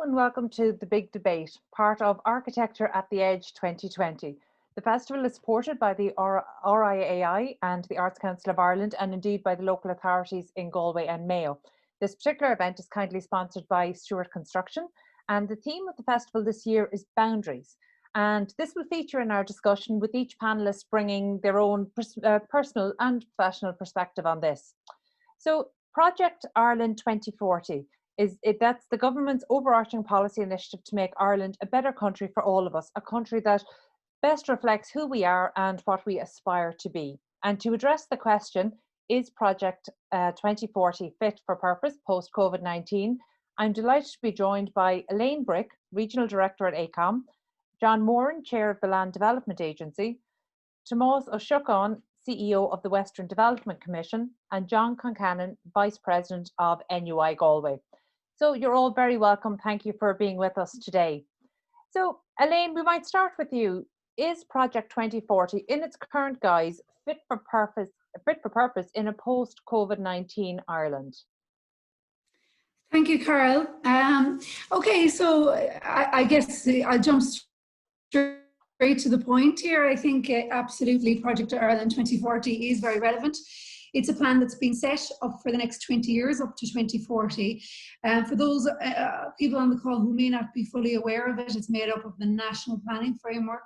and welcome to The Big Debate, part of Architecture at the Edge 2020. The festival is supported by the RIAI and the Arts Council of Ireland, and indeed by the local authorities in Galway and Mayo. This particular event is kindly sponsored by Stewart Construction, and the theme of the festival this year is boundaries. And this will feature in our discussion, with each panellist bringing their own personal and professional perspective on this. So, Project Ireland 2040 that's the government's overarching policy initiative to make Ireland a better country for all of us, a country that best reflects who we are and what we aspire to be. And to address the question, is Project 2040 fit for purpose post Covid-19? I'm delighted to be joined by Elaine Brick, Regional Director at AECOM, John Moran, Chair of the Land Development Agency, Tomás Síocháin, CEO of the Western Development Commission, and John Concannon, Vice President of NUI Galway. So you're all very welcome. Thank you for being with us today. So Elaine, we might start with you. Is Project 2040 in its current guise fit for purpose in a post-COVID-19 Ireland? Thank you, Carol. Okay, so I guess I'll jump straight to the point here. I think absolutely Project Ireland 2040 is very relevant. It's a plan that's been set up for the next 20 years, up to 2040. For those people on the call who may not be fully aware of it, it's made up of the National Planning Framework,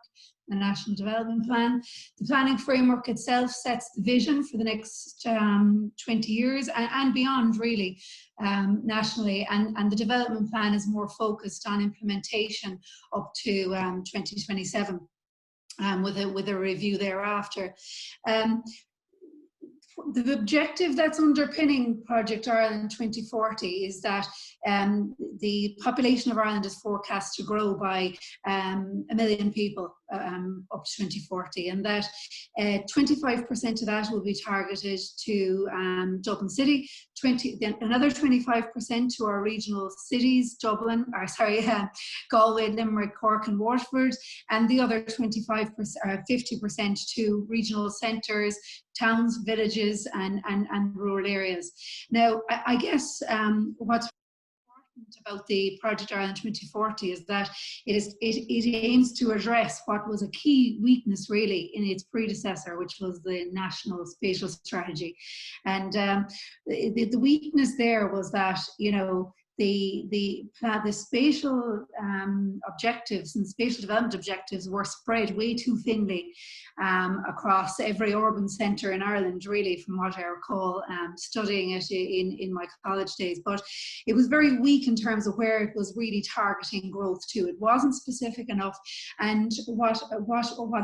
the National Development Plan. The planning framework itself sets the vision for the next 20 years and beyond, really, nationally. And the development plan is more focused on implementation up to 2027, with a review thereafter. The objective that's underpinning Project Ireland 2040 is that the population of Ireland is forecast to grow by 1 million people up to 2040, and that 25% of that will be targeted to Dublin City, then another 25% to our regional cities, Galway, Limerick, Cork and Waterford, and the other 50% to regional centres, towns, villages and rural areas. Now, I guess what's about the Project Ireland 2040 is that it aims to address what was a key weakness really in its predecessor, which was the National Spatial Strategy. And the weakness there was that, you know, the spatial objectives and spatial development objectives were spread way too thinly across every urban centre in Ireland, really, from what I recall studying it in my college days. But it was very weak in terms of where it was really targeting growth to. It wasn't specific enough. And what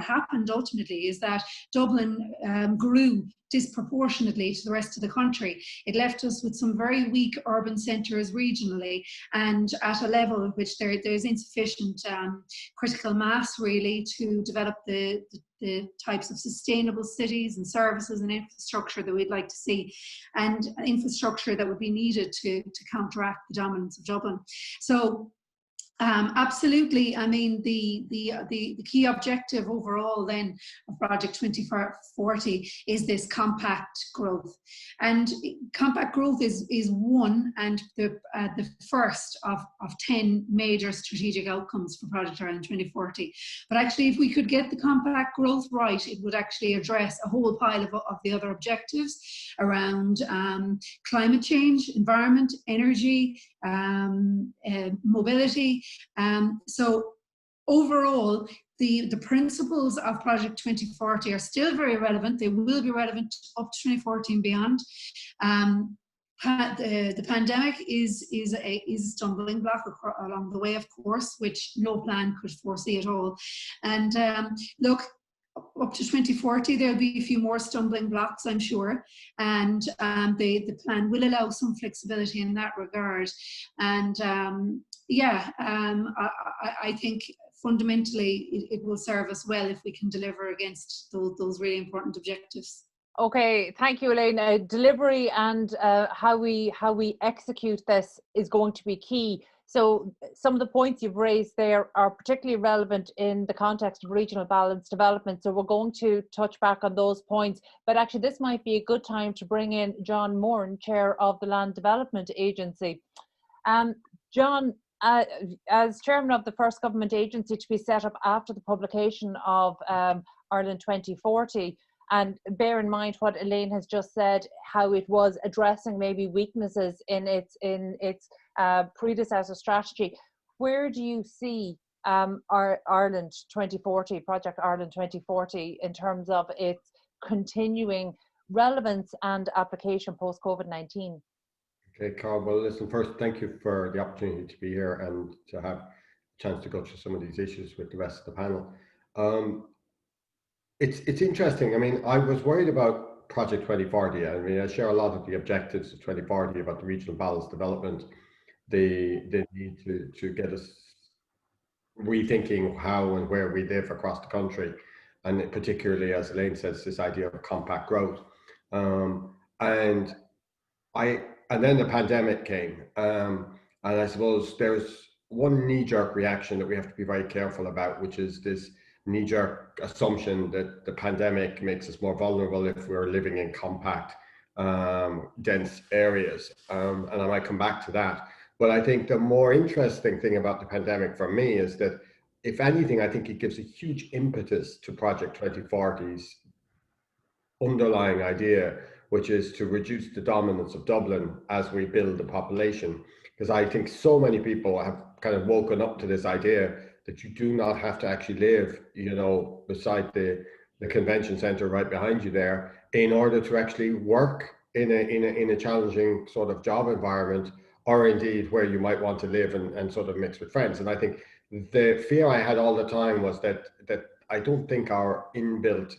happened ultimately is that Dublin grew disproportionately to the rest of the country. It left us with some very weak urban centres regionally, and at a level at which there's insufficient critical mass really to develop the types of sustainable cities and services and infrastructure that we'd like to see, and infrastructure that would be needed to counteract the dominance of Dublin. So absolutely. I mean, the key objective overall then of Project 2040 is this compact growth, and compact growth is one and the first of 10 major strategic outcomes for Project Ireland 2040. But actually, if we could get the compact growth right, it would actually address a whole pile of the other objectives around climate change, environment, energy, mobility. So overall, the principles of Project 2040 are still very relevant. They will be relevant up to 2040 and beyond. The pandemic is a stumbling block along the way, of course, which no plan could foresee at all. And look, up to 2040, there'll be a few more stumbling blocks, I'm sure, and the plan will allow some flexibility in that regard. And I think fundamentally it will serve us well if we can deliver against those really important objectives. Okay, thank you, Elaine. Delivery and how we execute this is going to be key. So some of the points you've raised there are particularly relevant in the context of regional balanced development. So we're going to touch back on those points. But actually, this might be a good time to bring in John Moran, Chair of the Land Development Agency. John, as chairman of the first government agency to be set up after the publication of Ireland 2040, and bear in mind what Elaine has just said, how it was addressing maybe weaknesses in its predecessor strategy, where do you see our Ireland 2040, Project Ireland 2040, in terms of its continuing relevance and application post Covid-19? Okay, Carl, well, listen, first, thank you for the opportunity to be here and to have a chance to go through some of these issues with the rest of the panel. It's interesting. I mean, I was worried about Project 2040. I mean, I share a lot of the objectives of 2040 about the regional balanced development, the need to get us rethinking how and where we live across the country, and particularly, as Elaine says, this idea of compact growth. And then the pandemic came, and I suppose there's one knee-jerk reaction that we have to be very careful about, which is this knee-jerk assumption that the pandemic makes us more vulnerable if we're living in compact, dense areas. And I might come back to that. But I think the more interesting thing about the pandemic for me is that, if anything, I think it gives a huge impetus to Project 2040's underlying idea, which is to reduce the dominance of Dublin as we build the population. Because I think so many people have kind of woken up to this idea that you do not have to actually live, you know, beside the convention centre right behind you there in order to actually work in a challenging sort of job environment, or indeed where you might want to live and sort of mix with friends. And I think the fear I had all the time was that I don't think our inbuilt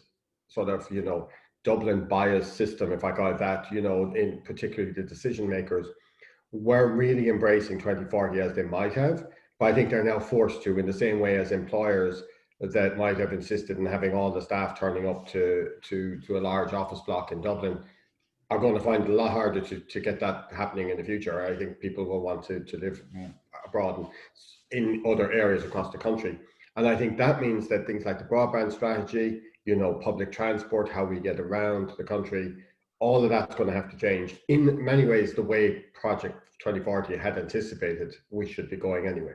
sort of, you know, Dublin bias system, if I call it that, you know, in particularly the decision makers, were really embracing 2040 as they might have. But I think they're now forced to, in the same way as employers that might have insisted on having all the staff turning up to a large office block in Dublin, are going to find it a lot harder to get that happening in the future. I think people will want to live abroad and in other areas across the country. And I think that means that things like the broadband strategy, you know, public transport, how we get around the country, all of that's going to have to change. In many ways, the way Project 2040 had anticipated we should be going anyway.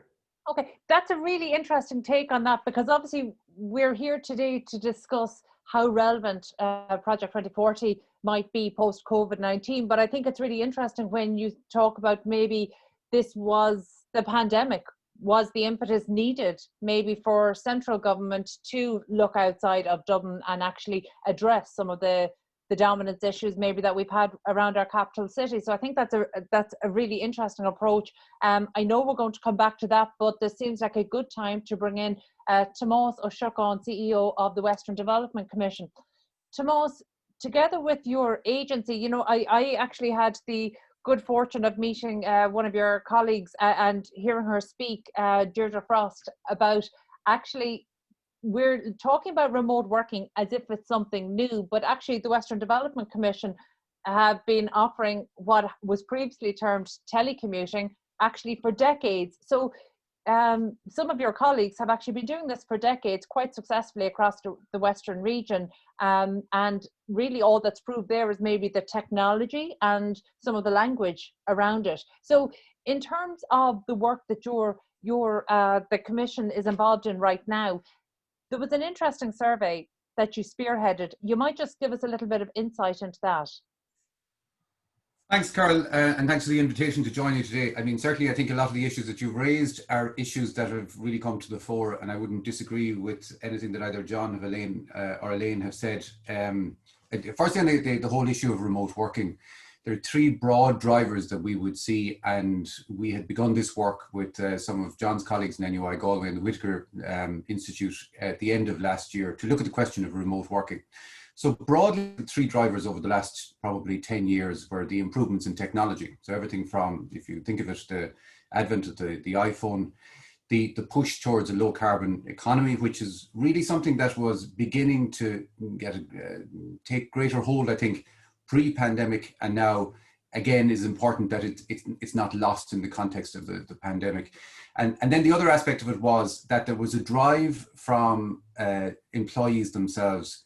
Okay, that's a really interesting take on that, because obviously we're here today to discuss how relevant Project 2040 might be post Covid-19. But I think it's really interesting when you talk about maybe this was the pandemic, was the impetus needed maybe for central government to look outside of Dublin and actually address some of the dominance issues maybe that we've had around our capital city. So I think that's a really interesting approach. I know we're going to come back to that, but this seems like a good time to bring in Tomás ó Síocháin, CEO of the Western Development Commission. Tomás, together with your agency, you know, I actually had the good fortune of meeting one of your colleagues and hearing her speak, Deirdre Frost, about actually, we're talking about remote working as if it's something new, but actually the Western Development Commission have been offering what was previously termed telecommuting actually for decades. So some of your colleagues have actually been doing this for decades quite successfully across the Western region. And really all that's proved there is maybe the technology and some of the language around it. So in terms of the work that the Commission is involved in right now, there was an interesting survey that you spearheaded. You might just give us a little bit of insight into that. Thanks, Carol, and thanks for the invitation to join you today. I mean, certainly I think a lot of the issues that you've raised are issues that have really come to the fore, and I wouldn't disagree with anything that either John or Elaine have said. Firstly, on the whole issue of remote working, there are three broad drivers that we would see, and we had begun this work with some of John's colleagues in NUI Galway and the Whitaker Institute at the end of last year to look at the question of remote working. So broadly, the three drivers over the last probably 10 years were the improvements in technology. So everything from, if you think of it, the advent of the iPhone, the push towards a low carbon economy, which is really something that was beginning to take greater hold, I think, pre-pandemic, and now again is important that it's not lost in the context of the pandemic. And then the other aspect of it was that there was a drive from employees themselves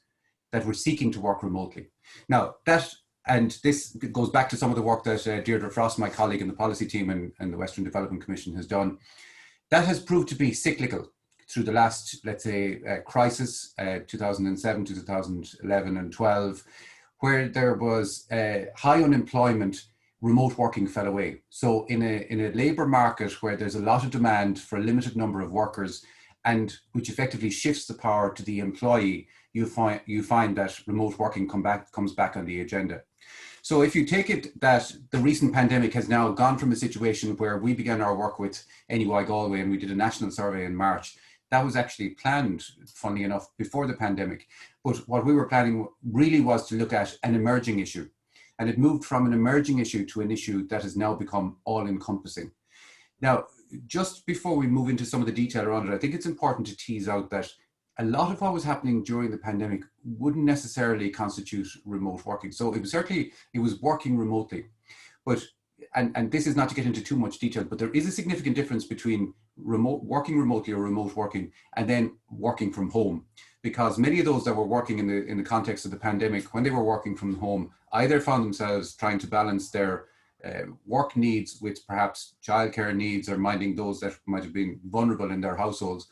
that were seeking to work remotely. Now, that and this goes back to some of the work that Deirdre Frost, my colleague in the policy team and the Western Development Commission, has done. That has proved to be cyclical through the last, let's say, crisis, 2007 to 2011 and 12, where there was high unemployment. Remote working fell away. So in a labour market where there's a lot of demand for a limited number of workers, and which effectively shifts the power to the employee, you find that remote working comes back on the agenda. So if you take it that the recent pandemic has now gone from a situation where we began our work with NUI Galway and we did a national survey in March, that was actually planned, funnily enough, before the pandemic. But what we were planning really was to look at an emerging issue. And it moved from an emerging issue to an issue that has now become all-encompassing. Now, just before we move into some of the detail around it, I think it's important to tease out that a lot of what was happening during the pandemic wouldn't necessarily constitute remote working. So it was working remotely. But, and this is not to get into too much detail, but there is a significant difference between working remotely or remote working and then working from home. Because many of those that were working in the context of the pandemic, when they were working from home, either found themselves trying to balance their work needs with perhaps childcare needs or minding those that might have been vulnerable in their households.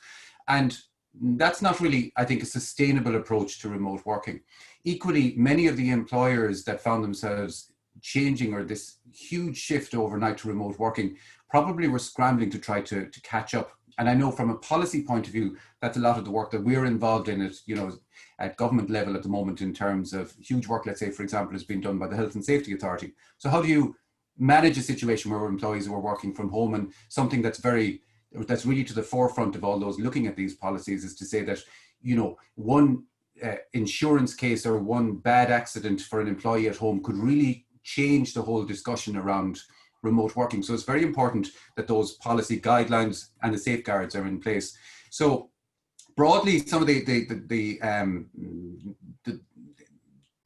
And that's not really, I think, a sustainable approach to remote working. Equally, many of the employers that found themselves changing or this huge shift overnight to remote working probably were scrambling to try to catch up. And I know from a policy point of view, that's a lot of the work that we're involved in at government level at the moment in terms of huge work, let's say, for example, is being done by the Health and Safety Authority. So how do you manage a situation where employees are working from home? And something that's really to the forefront of all those looking at these policies is to say that, one insurance case or one bad accident for an employee at home could really change the whole discussion around remote working. So it's very important that those policy guidelines and the safeguards are in place. So broadly, some of the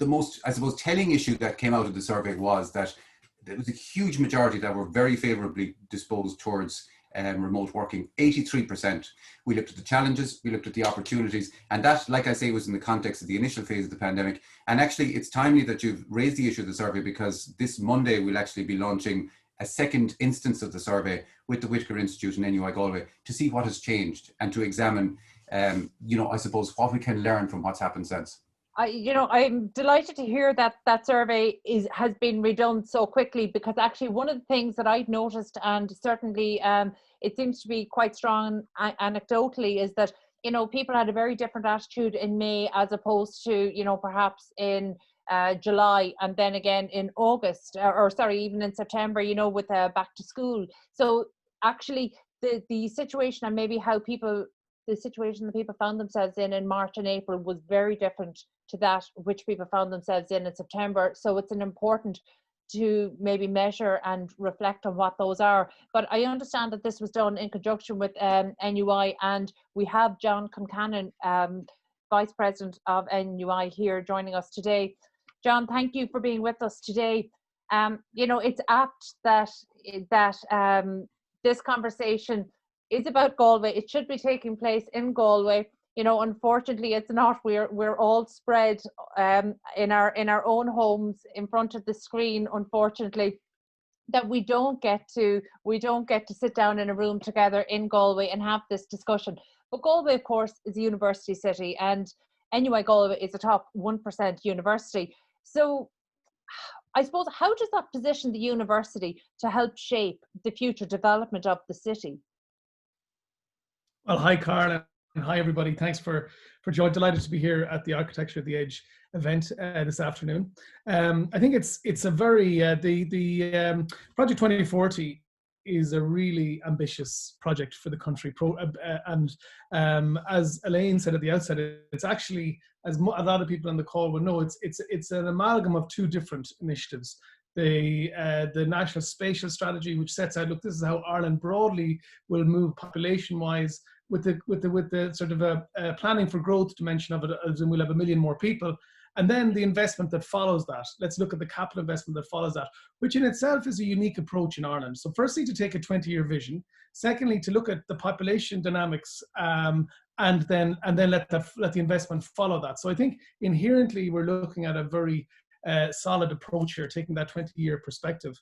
most, I suppose, telling issue that came out of the survey was that there was a huge majority that were very favourably disposed towards remote working, 83%. We looked at the challenges, we looked at the opportunities, and that, like I say, was in the context of the initial phase of the pandemic. And actually, it's timely that you've raised the issue of the survey, because this Monday we'll actually be launching a second instance of the survey with the Whitaker Institute and NUI Galway to see what has changed and to examine, I suppose, what we can learn from what's happened since. I'm delighted to hear that that survey has been redone so quickly, because actually one of the things that I've noticed, and certainly it seems to be quite strong anecdotally, is that people had a very different attitude in May as opposed to perhaps in July, and then again in August, even in September, with back to school. So actually the situation, and maybe the situation that people found themselves in March and April, was very different to that which people found themselves in September. So it's important to maybe measure and reflect on what those are. But I understand that this was done in conjunction with NUI, and we have John Concannon, Vice President of NUI, here joining us today. John, thank you for being with us today. It's apt that this conversation is about Galway. It should be taking place in Galway. Unfortunately, it's not. We're all spread in our own homes in front of the screen. Unfortunately, that we don't get to sit down in a room together in Galway and have this discussion. But Galway, of course, is a university city, and NUI Galway is a top 1% university. So, I suppose, how does that position the university to help shape the future development of the city? Well, hi, Carla. Hi, everybody. Thanks for joining. Delighted to be here at the Architecture of the Age event this afternoon. I think it's a very, the Project 2040 is a really ambitious project for the country. And as Elaine said at the outset, it's actually, as a lot of people on the call will know, it's an amalgam of two different initiatives. The National Spatial Strategy, which sets out, look, this is how Ireland broadly will move population-wise, with the sort of a planning for growth dimension of it, as in we'll have 1 million more people. And then the investment that follows that. Let's look at the capital investment that follows that, which in itself is a unique approach in Ireland. So firstly, to take a 20-year vision. Secondly, to look at the population dynamics, and then let the investment follow that. So I think inherently we're looking at a very solid approach here, taking that 20-year perspective.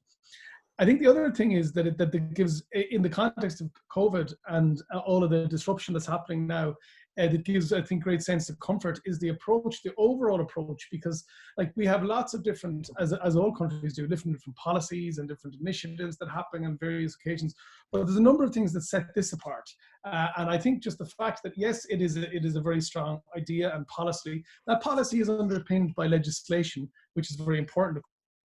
I think the other thing is that it gives, in the context of COVID and all of the disruption that's happening now, that gives, I think, great sense of comfort is the approach, the overall approach, because like we have lots of different, as all countries do, different policies and different initiatives that happen on various occasions. But there's a number of things that set this apart. And I think just the fact that, yes, it is a very strong idea and policy. That policy is underpinned by legislation, which is very important, of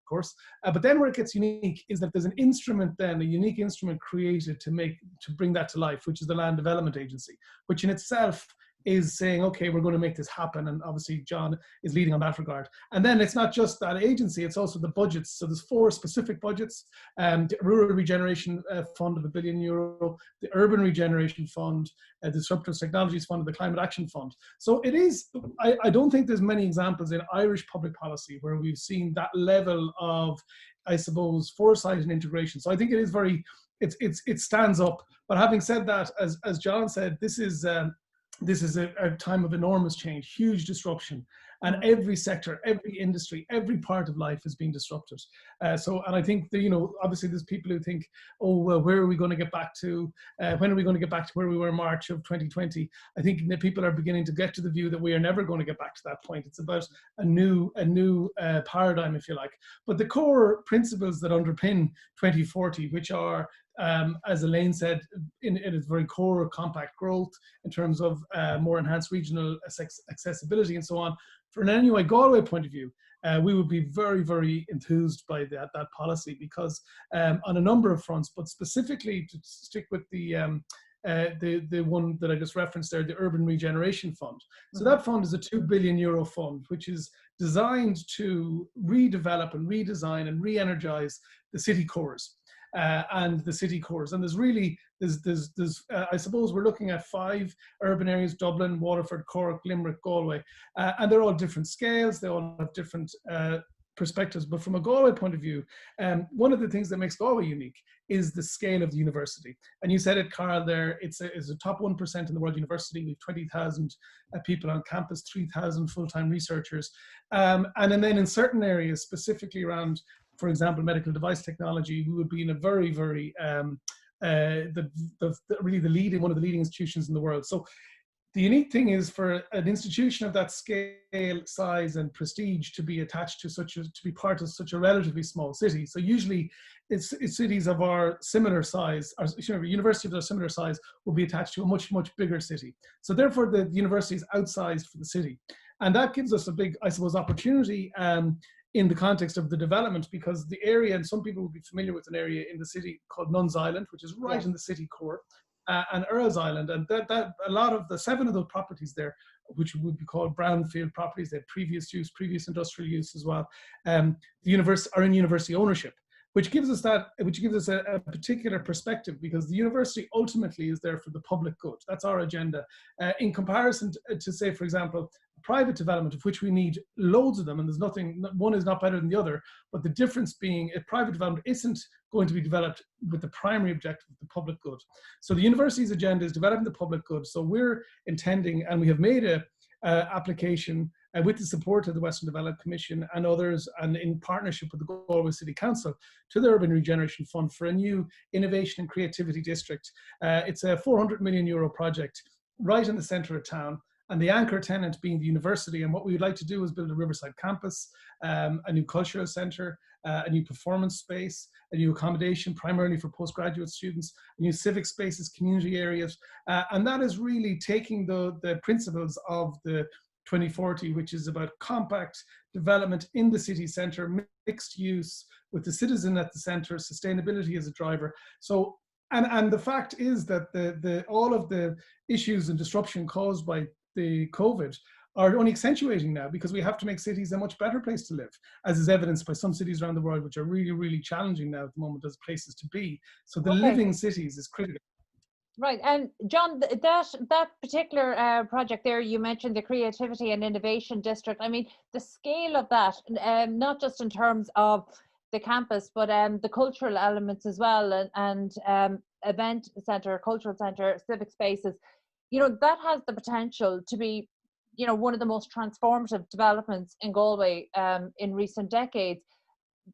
course. But then where it gets unique is that there's an instrument then, a unique instrument created to bring that to life, which is the Land Development Agency, which in itself is saying, okay, we're going to make this happen. And obviously John is leading on that regard. And then it's not just that agency, it's also the budgets. So there's 4 specific budgets: the Rural Regeneration Fund of €1 billion, the Urban Regeneration Fund, the Disruptive Technologies Fund, and the Climate Action Fund. So it is, I don't think there's many examples in Irish public policy where we've seen that level of, I suppose, foresight and integration. So I think it is very, it stands up. But having said that, as John said, this is a time of enormous change, huge disruption, and every sector, every industry, every part of life is being disrupted. And I think that, obviously there's people who think, oh, well, where are we going to get back to? When are we going to get back to where we were in March of 2020? I think that people are beginning to get to the view that we are never going to get back to that point. It's about a new paradigm, if you like. But the core principles that underpin 2040, which are, as Elaine said, in its very core, compact growth in terms of more enhanced regional accessibility and so on. From an NUI Galway point of view, we would be very, very enthused by that policy, because on a number of fronts, but specifically to stick with the one that I just referenced there, the Urban Regeneration Fund. So that fund is a €2 billion fund, which is designed to redevelop and redesign and re-energize the city cores. And the city cores, and there's I suppose we're looking at 5 urban areas: Dublin, Waterford, Cork, Limerick, Galway, and they're all different scales, they all have different perspectives. But from a Galway point of view, one of the things that makes Galway unique is the scale of the university. And you said it, Carl, there, it's a top 1% in the world university. We have 20,000 people on campus, 3,000 full-time researchers, and then in certain areas, specifically around, for example, medical device technology, we would be in a very, very, really the leading, one of the leading institutions in the world. So the unique thing is for an institution of that scale, size, and prestige to be attached to to be part of such a relatively small city. So usually it's cities of our similar size, or universities of our similar size will be attached to a much, much bigger city. So therefore the university is outsized for the city. And that gives us a big, I suppose, opportunity in the context of the development, because the area, and some people will be familiar with an area in the city called Nuns Island, which is right in the city core, and Earls Island, and that a lot of the 7 of those properties there, which would be called brownfield properties, they have previous use, previous industrial use as well. The university are in university ownership, which gives us a particular perspective, because the university ultimately is there for the public good. That's our agenda. In comparison to say, for example, private development, of which we need loads of them, and there's nothing, one is not better than the other, but the difference being a private development isn't going to be developed with the primary objective of the public good. So the university's agenda is developing the public good. So we're intending, and we have made a application with the support of the Western Development Commission and others, and in partnership with the Galway City Council, to the Urban Regeneration Fund for a new innovation and creativity district. It's a €400 million project right in the centre of town, and the anchor tenant being the university. And what we would like to do is build a riverside campus, a new cultural centre, a new performance space, a new accommodation primarily for postgraduate students, new civic spaces, community areas. And that is really taking the principles of the 2040, which is about compact development in the city centre, mixed use with the citizen at the centre, sustainability as a driver. So, and the fact is that all of the issues and disruption caused by the COVID are only accentuating now, because we have to make cities a much better place to live, as is evidenced by some cities around the world, which are really, really challenging now at the moment as places to be. So the living cities is critical. Right, and John, that particular project there, you mentioned the Creativity and Innovation District. I mean, the scale of that, not just in terms of the campus, but the cultural elements as well, and event centre, cultural centre, civic spaces, that has the potential to be, one of the most transformative developments in Galway in recent decades.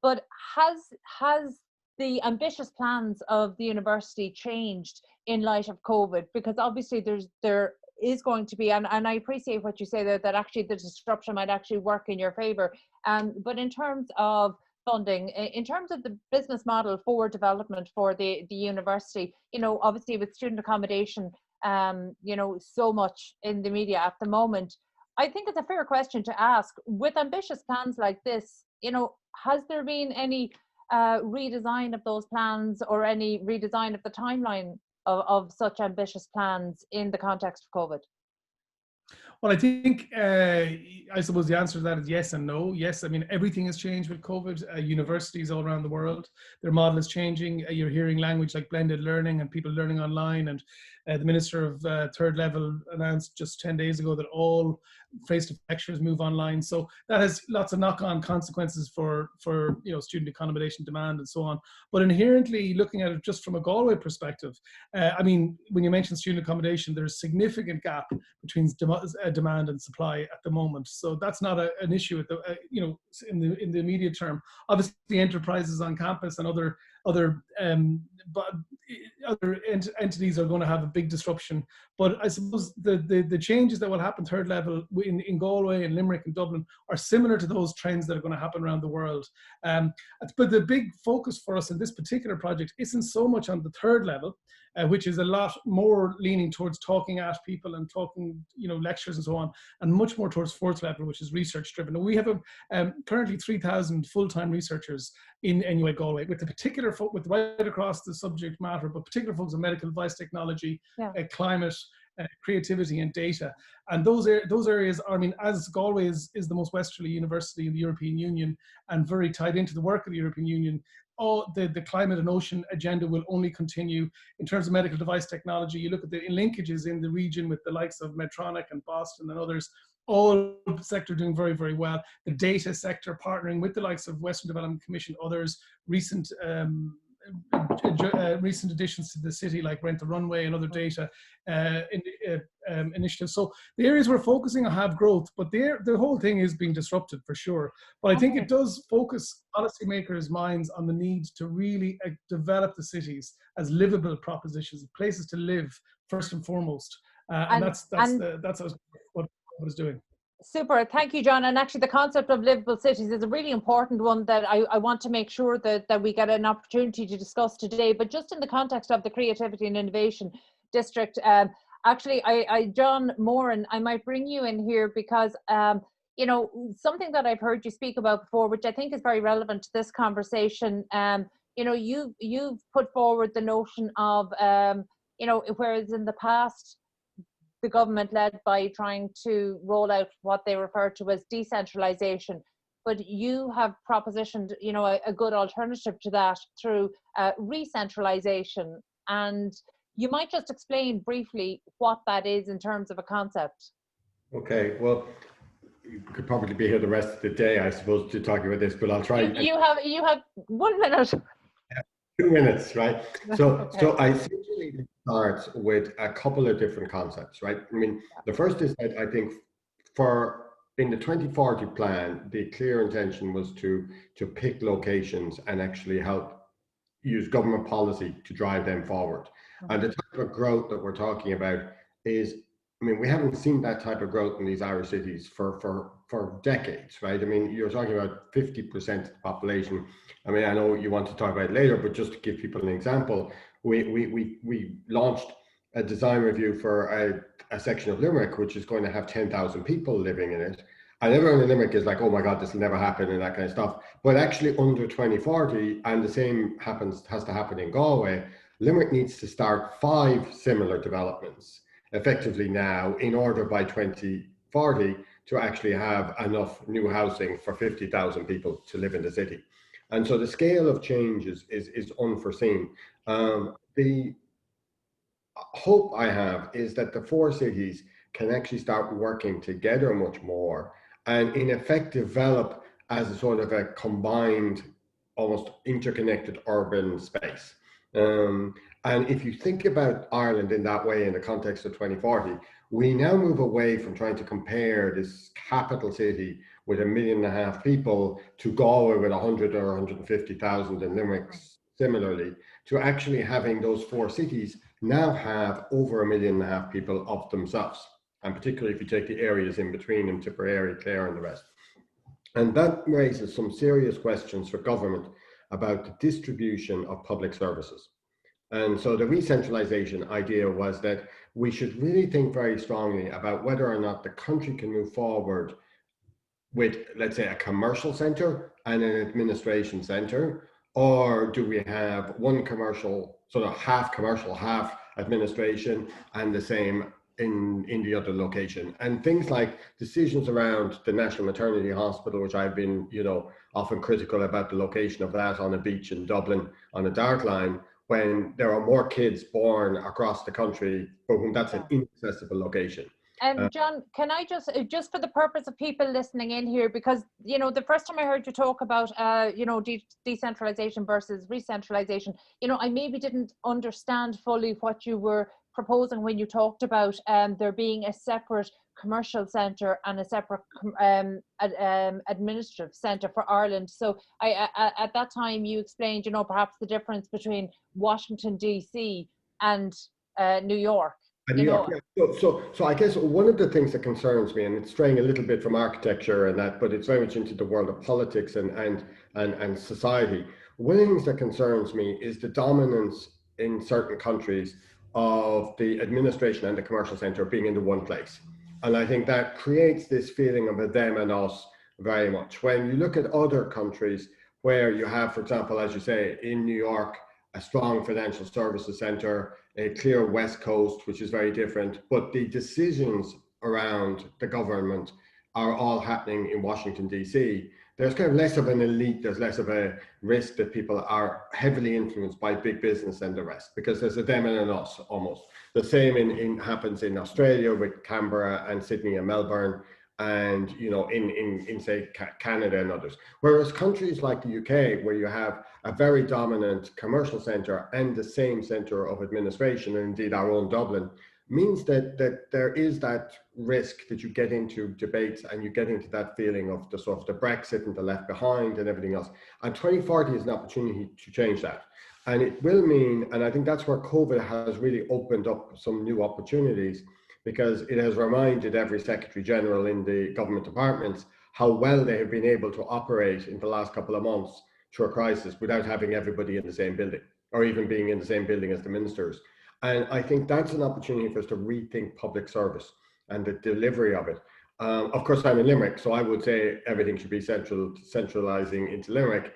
But has the ambitious plans of the university changed in light of COVID? Because obviously there is going to be, and I appreciate what you say there, that actually the disruption might actually work in your favor. But in terms of funding, in terms of the business model for development for the university, obviously with student accommodation, so much in the media at the moment, I think it's a fair question to ask. With ambitious plans like this, has there been any redesign of those plans or any redesign of the timeline of such ambitious plans in the context of COVID? Well, I think, I suppose the answer to that is yes and no. Yes, I mean, everything has changed with COVID. Universities all around the world, their model is changing. You're hearing language like blended learning and people learning online. And the Minister of Third Level announced just 10 days ago that all face-to-face lectures move online. So that has lots of knock-on consequences for student accommodation demand and so on. But inherently, looking at it just from a Galway perspective, I mean, when you mention student accommodation, there's a significant gap between demand and supply at the moment. So that's not an issue at the in the immediate term. Obviously, the enterprises on campus and other entities are going to have a big disruption. But I suppose the changes that will happen third level in Galway and Limerick and Dublin are similar to those trends that are going to happen around the world. But the big focus for us in this particular project isn't so much on the third level, which is a lot more leaning towards talking at people and talking, lectures and so on, and much more towards fourth level, which is research driven. We have currently 3,000 full-time researchers in NUI Galway, with the particular with right across the subject matter, but particular focus on medical device technology, climate, creativity and data. And those areas are, I mean, as Galway is the most westerly university in the European Union and very tied into the work of the European Union, all the climate and ocean agenda will only continue. In terms of medical device technology, you look at the linkages in the region with the likes of Medtronic and Boston and others, all sector doing very, very well. The data sector partnering with the likes of Western Development Commission, others, recent additions to the city like Rent the Runway and other data initiatives. So the areas we're focusing on have growth, but the whole thing is being disrupted for sure. But I think it does focus policymakers' minds on the need to really develop the cities as livable propositions, places to live first and foremost. And that's what I was doing. Super, thank you, John. And actually the concept of livable cities is a really important one that I want to make sure that we get an opportunity to discuss today. But just in the context of the Creativity and Innovation District, actually, John Moran, I might bring you in here because, something that I've heard you speak about before, which I think is very relevant to this conversation, you've put forward the notion of, whereas in the past, the government led by trying to roll out what they refer to as decentralization, but you have propositioned, a good alternative to that through re-centralization. And you might just explain briefly what that is in terms of a concept. Okay, well, you could probably be here the rest of the day, I suppose, to talk about this, but I'll try. You have 1 minute. 2 minutes, right? So, Okay. so I essentially start with a couple of different concepts, right? I mean, the first is that I think in the 2040 plan, the clear intention was to pick locations and actually help use government policy to drive them forward. And the type of growth that we're talking about is, I mean, we haven't seen that type of growth in these Irish cities for decades, right? I mean, you're talking about 50% of the population. I mean, I know you want to talk about it later, but just to give people an example, we launched a design review for a section of Limerick, which is going to have 10,000 people living in it. And everyone in Limerick is like, oh my God, this will never happen and that kind of stuff. But actually under 2040, and the same has to happen in Galway, Limerick needs to start 5 similar developments effectively now in order by 2040 to actually have enough new housing for 50,000 people to live in the city. And so the scale of change is unforeseen. The hope I have is that the 4 cities can actually start working together much more and in effect develop as a sort of a combined, almost interconnected urban space. And if you think about Ireland in that way, in the context of 2040, we now move away from trying to compare this capital city with 1.5 million people to Galway with 100 or 150,000 and Limerick similarly, to actually having those 4 cities now have over 1.5 million people of themselves. And particularly if you take the areas in between them, Tipperary, Clare and the rest. And that raises some serious questions for government about the distribution of public services. And so the re-centralisation idea was that we should really think very strongly about whether or not the country can move forward with, let's say, a commercial centre and an administration centre, or do we have one commercial, sort of half commercial, half administration, and the same in the other location. And things like decisions around the National Maternity Hospital, which I've been, often critical about the location of that on a beach in Dublin on a dark line, when there are more kids born across the country for whom that's an inaccessible location. John, can I just for the purpose of people listening in here, because, the first time I heard you talk about, decentralization versus re-centralization, I maybe didn't understand fully what you were proposing when you talked about there being a separate commercial centre and a separate administrative centre for Ireland. So at that time you explained, perhaps the difference between Washington DC and New York. And New York, yeah. So I guess one of the things that concerns me, and it's straying a little bit from architecture and that, but it's very much into the world of politics and society. One of the things that concerns me is the dominance in certain countries of the administration and the commercial centre being in the one place. And I think that creates this feeling of a them and us very much. When you look at other countries where you have, for example, as you say, in New York, a strong financial services centre, a clear West Coast, which is very different, but the decisions around the government are all happening in Washington, DC. There's kind of less of an elite, there's less of a risk that people are heavily influenced by big business and the rest, because there's a them and an us almost. The same happens in Australia with Canberra and Sydney and Melbourne, and in say Canada and others. Whereas countries like the UK, where you have a very dominant commercial centre and the same centre of administration, and indeed our own Dublin, means that there is that risk that you get into debates and you get into that feeling of the sort of the Brexit and the left behind and everything else. And 2040 is an opportunity to change that. And it will mean, and I think that's where COVID has really opened up some new opportunities, because it has reminded every Secretary General in the government departments how well they have been able to operate in the last couple of months through a crisis without having everybody in the same building, or even being in the same building as the ministers. And I think that's an opportunity for us to rethink public service and the delivery of it. Of course, I'm in Limerick, so I would say everything should be centralising into Limerick,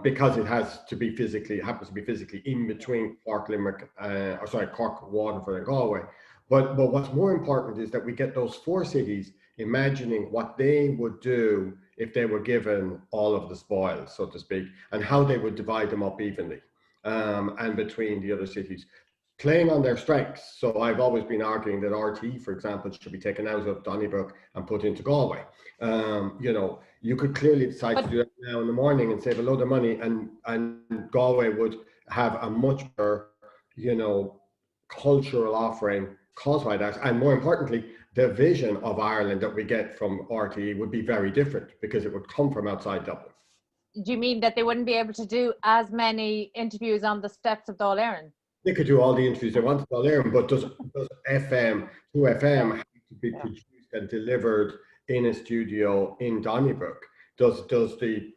because it happens to be physically in between Cork, Limerick, Cork, Waterford and Galway. But what's more important is that we get those 4 cities imagining what they would do if they were given all of the spoils, so to speak, and how they would divide them up evenly and between the other cities, playing on their strengths. So I've always been arguing that RT, for example, should be taken out of Donnybrook and put into Galway. You could clearly decide to do that now in the morning and save a load of money, and Galway would have a much better, cultural offering caused by that. And more importantly, the vision of Ireland that we get from RTE would be very different, because it would come from outside Dublin. Do you mean that they wouldn't be able to do as many interviews on the steps of Dáil Éireann? They could do all the interviews they want to Dáil Éireann, but does FM have to be produced and delivered in a studio in Donnybrook? Does the,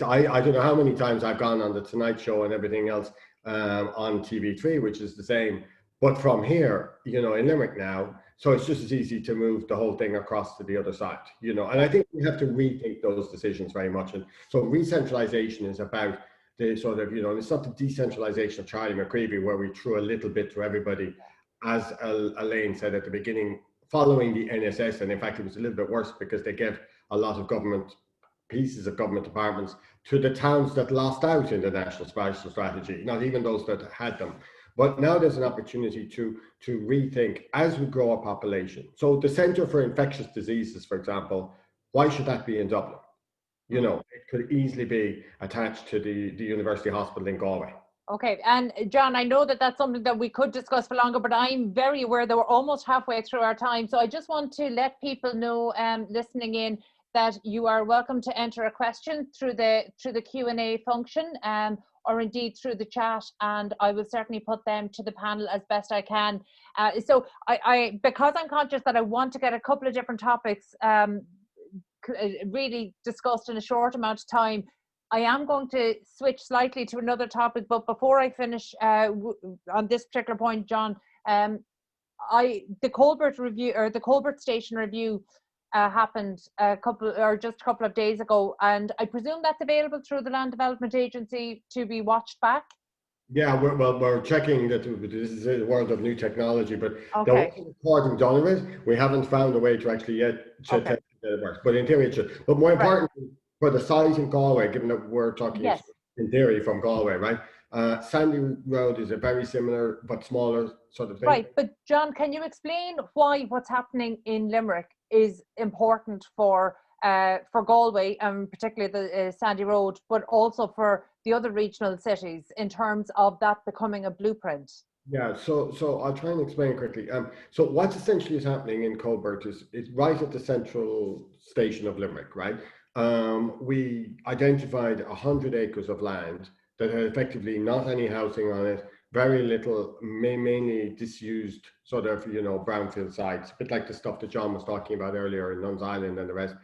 I don't know how many times I've gone on the Tonight Show and everything else on TV3, which is the same, but from here, in Limerick now, so it's just as easy to move the whole thing across to the other side, and I think we have to rethink those decisions very much. And so re-centralisation is about the sort of, it's not the decentralisation of Charlie McCreevy, where we threw a little bit to everybody, as Elaine said at the beginning, following the NSS, and in fact it was a little bit worse because they gave a lot of pieces of government departments to the towns that lost out in the National Spatial Strategy, not even those that had them. But now there's an opportunity to rethink as we grow our population. So the Centre for Infectious Diseases, for example, why should that be in Dublin? It could easily be attached to the University Hospital in Galway. Okay, and John, I know that that's something that we could discuss for longer, but I'm very aware that we're almost halfway through our time. So I just want to let people know, listening in, that you are welcome to enter a question through the Q&A function, or indeed through the chat, and I will certainly put them to the panel as best I can. So I because I'm conscious that I want to get a couple of different topics really discussed in a short amount of time, I am going to switch slightly to another topic, but before I finish on this particular point, John, the Colbert review, or the Colbert Station review, happened just a couple of days ago, and I presume that's available through the Land Development Agency to be watched back. Yeah, we're checking that. This is a world of new technology, but there Okay. was a recording done of it. We haven't found a way to actually yet test that it works, but in theory it should. But more importantly, for the site in Galway, given that we're talking in theory from Galway, right? Sandy Road is a very similar but smaller sort of thing. Right, but John, can you explain why what's happening in Limerick is important for Galway, and particularly the Sandy Road, but also for the other regional cities in terms of that becoming a blueprint? Yeah, so I'll try and explain quickly. So what essentially is happening in Colbert is it's right at the central station of Limerick, right? We identified 100 acres of land that had effectively not any housing on it, very little, mainly disused sort of, brownfield sites, a bit like the stuff that John was talking about earlier in Nuns Island and the rest,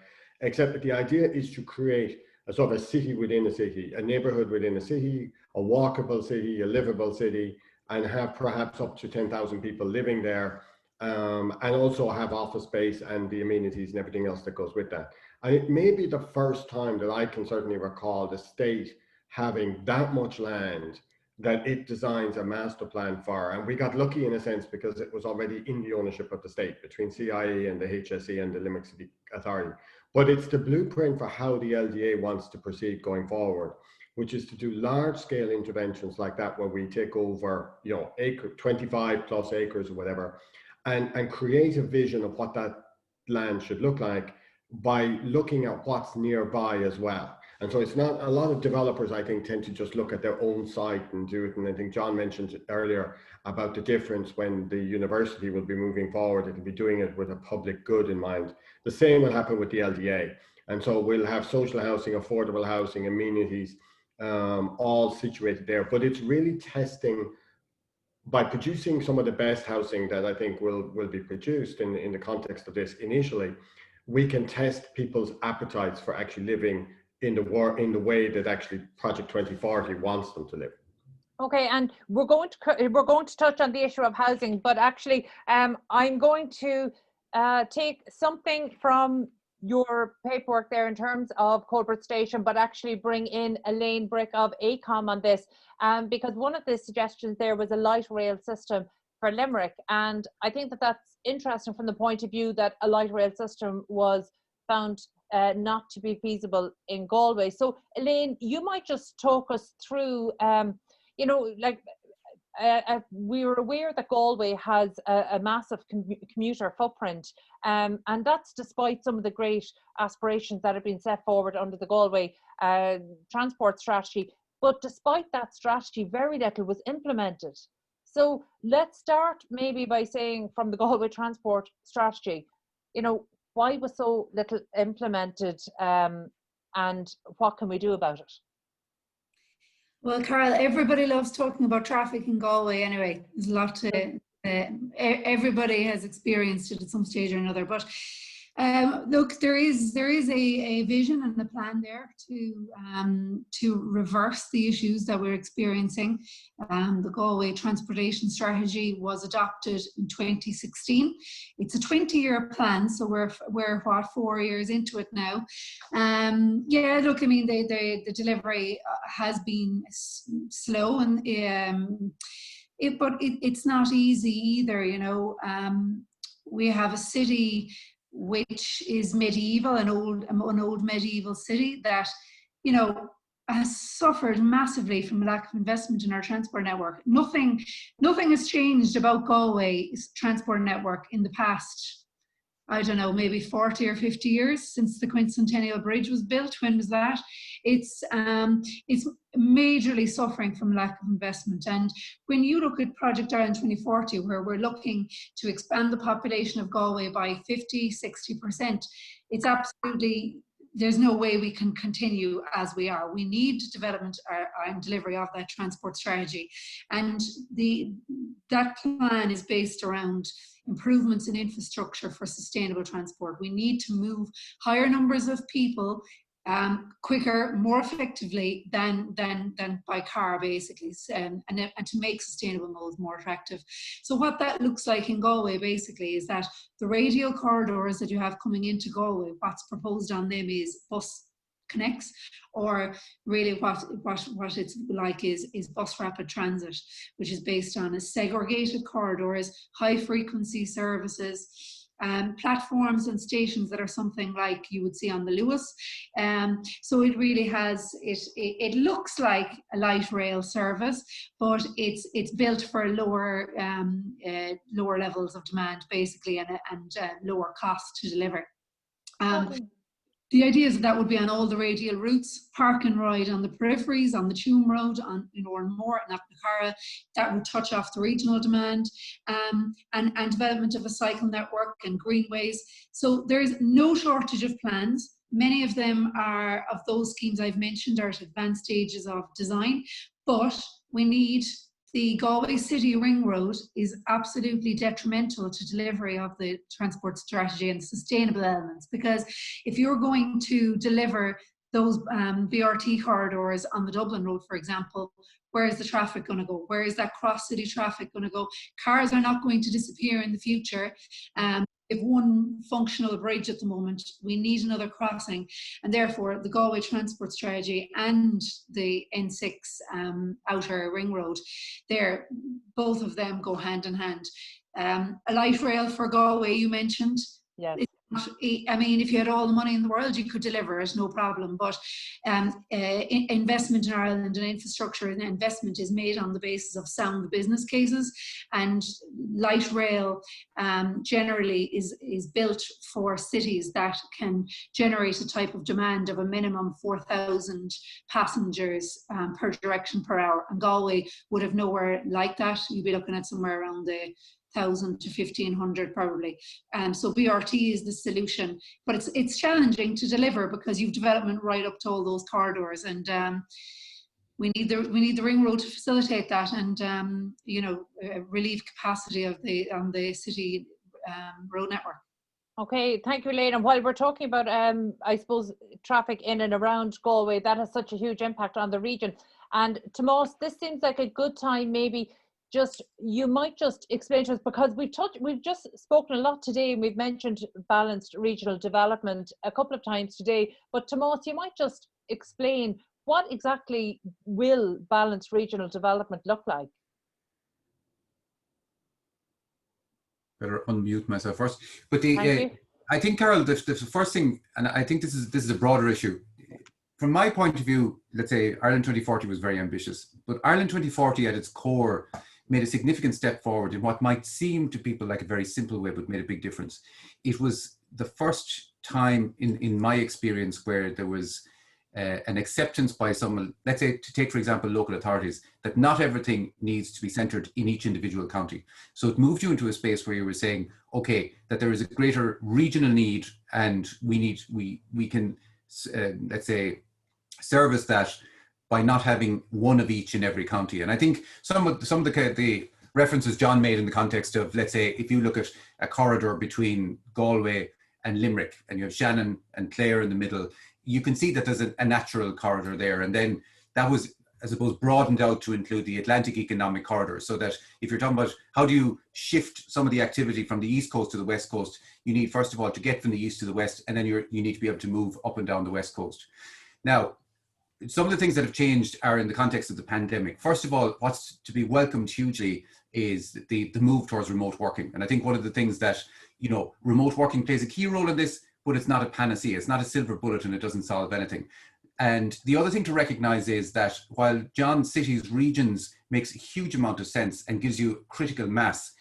except that the idea is to create a sort of a city within a city, a neighborhood within a city, a walkable city, a livable city, and have perhaps up to 10,000 people living there, and also have office space and the amenities and everything else that goes with that. And it may be the first time that I can certainly recall the state having that much land that it designs a master plan for. And we got lucky in a sense because it was already in the ownership of the state between CIE and the HSE and the Limerick City Authority. But it's the blueprint for how the LDA wants to proceed going forward, which is to do large scale interventions like that, where we take over, 25 plus acres or whatever, and create a vision of what that land should look like by looking at what's nearby as well. And so it's not, a lot of developers, I think, tend to just look at their own site and do it. And I think John mentioned earlier about the difference when the university will be moving forward. It'll be doing it with a public good in mind. The same will happen with the LDA. And so we'll have social housing, affordable housing, amenities, all situated there. But it's really testing, by producing some of the best housing that I think will be produced in the context of this initially, we can test people's appetites for actually living in the way that actually Project 2040 wants them to live. Okay, and we're going to touch on the issue of housing, but actually I'm going to take something from your paperwork there in terms of Colbert Station, but actually bring in Elaine Brick of AECOM on this, because one of the suggestions there was a light rail system for Limerick, and I think that that's interesting from the point of view that a light rail system was found not to be feasible in Galway. So Elaine, you might just talk us through, we were aware that Galway has a massive commuter footprint, and that's despite some of the great aspirations that have been set forward under the Galway transport strategy. But despite that strategy, very little was implemented. So let's start maybe by saying, from the Galway transport strategy, why was so little implemented, and what can we do about it? Well, Carol, everybody loves talking about traffic in Galway anyway. There's a lot to, everybody has experienced it at some stage or another. But look, there is a vision and a plan there to reverse the issues that we're experiencing. The Galway Transportation Strategy was adopted in 2016. It's a 20-year plan, so we're 4 years into it now. Yeah, look, I mean, the delivery has been slow, and but it's not easy either. We have a city which is medieval, an old medieval city that, has suffered massively from lack of investment in our transport network. Nothing has changed about Galway's transport network in the past I don't know, maybe 40 or 50 years since the Quincentennial Bridge was built. When was that? It's majorly suffering from lack of investment. And when you look at Project Ireland 2040, where we're looking to expand the population of Galway by 50, 60%, it's absolutely, there's no way we can continue as we are. We need development and delivery of that transport strategy. And that plan is based around improvements in infrastructure for sustainable transport. We need to move higher numbers of people quicker, more effectively than by car, basically, and to make sustainable modes more attractive. So what that looks like in Galway, basically, is that the radial corridors that you have coming into Galway, what's proposed on them is bus connects, or really what it's like is bus rapid transit, which is based on a segregated corridors, high frequency services, platforms and stations that are something like you would see on the Lewis. So it really has, it looks like a light rail service, but it's built for lower levels of demand, basically, and lower cost to deliver. The idea is that would be on all the radial routes, park and ride on the peripheries, on the Tuam Road, in Moran and Apnacara. That would touch off the regional demand, and development of a cycle network and greenways. So there's no shortage of plans. Many of them are, of those schemes I've mentioned, are at advanced stages of design, but we need the Galway City Ring Road is absolutely detrimental to delivery of the transport strategy and sustainable elements, because if you're going to deliver those BRT corridors on the Dublin Road, for example, where is the traffic going to go? Where is that cross-city traffic going to go? Cars are not going to disappear in the future. We have one functional bridge at the moment. We need another crossing, and therefore the Galway transport strategy and the N6 outer ring road, both of them go hand in hand. A light rail for Galway, you mentioned. Yes. I mean, if you had all the money in the world, you could deliver it, no problem. But investment in Ireland and infrastructure and investment is made on the basis of sound business cases, and light rail generally is built for cities that can generate a type of demand of a minimum 4,000 passengers per direction per hour. And Galway would have nowhere like that. You'd be looking at somewhere around the 1,000 to 1,500 probably. So BRT is the solution, but it's challenging to deliver because you've development right up to all those corridors, and we need the ring road to facilitate that, and relieve capacity on the city road network. Okay, thank you, Elaine. And while we're talking about, I suppose, traffic in and around Galway, that has such a huge impact on the region. And Tomás, this seems like a good time, maybe you might just explain to us, because we've just spoken a lot today, and we've mentioned balanced regional development a couple of times today. But Tomás, you might just explain what exactly will balanced regional development look like? Better unmute myself first. But I think, Carol, the first thing, and I think this is a broader issue. From my point of view, let's say Ireland 2040 was very ambitious, but Ireland 2040 at its core made a significant step forward in what might seem to people like a very simple way, but made a big difference. It was the first time in my experience where there was an acceptance by someone, let's say, to take, for example, local authorities, that not everything needs to be centered in each individual county. So it moved you into a space where you were saying, okay, that there is a greater regional need, and we can, let's say, service that by not having one of each in every county. And I think some of the references John made in the context of, let's say, if you look at a corridor between Galway and Limerick, and you have Shannon and Clare in the middle, you can see that there's a natural corridor there. And then that was, I suppose, broadened out to include the Atlantic Economic Corridor, so that if you're talking about how do you shift some of the activity from the East Coast to the West Coast, you need, first of all, to get from the East to the West, and then you need to be able to move up and down the West Coast. Now, some of the things that have changed are in the context of the pandemic. First of all, what's to be welcomed hugely is the move towards remote working. And I think one of the things that, remote working plays a key role in this, but it's not a panacea. It's not a silver bullet, and it doesn't solve anything. And the other thing to recognize is that while John, cities, regions makes a huge amount of sense and gives you critical mass,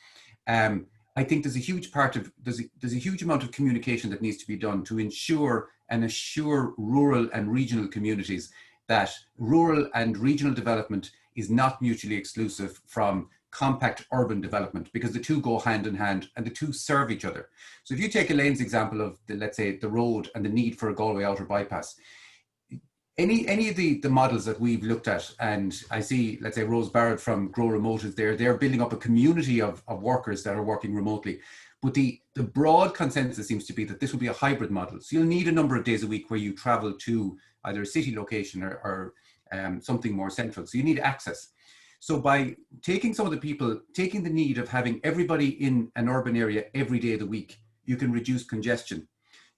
I think there's a huge there's a huge amount of communication that needs to be done to ensure and assure rural and regional communities that rural and regional development is not mutually exclusive from compact urban development, because the two go hand in hand and the two serve each other. So if you take Elaine's example of let's say the road and the need for a Galway outer bypass, any of the models that we've looked at, and I see, let's say Rose Barrett from Grow Remote is there, they're building up a community of workers that are working remotely. But the broad consensus seems to be that this will be a hybrid model. So you'll need a number of days a week where you travel to either a city location or something more central. So you need access. So by taking some of the people, taking the need of having everybody in an urban area every day of the week, you can reduce congestion.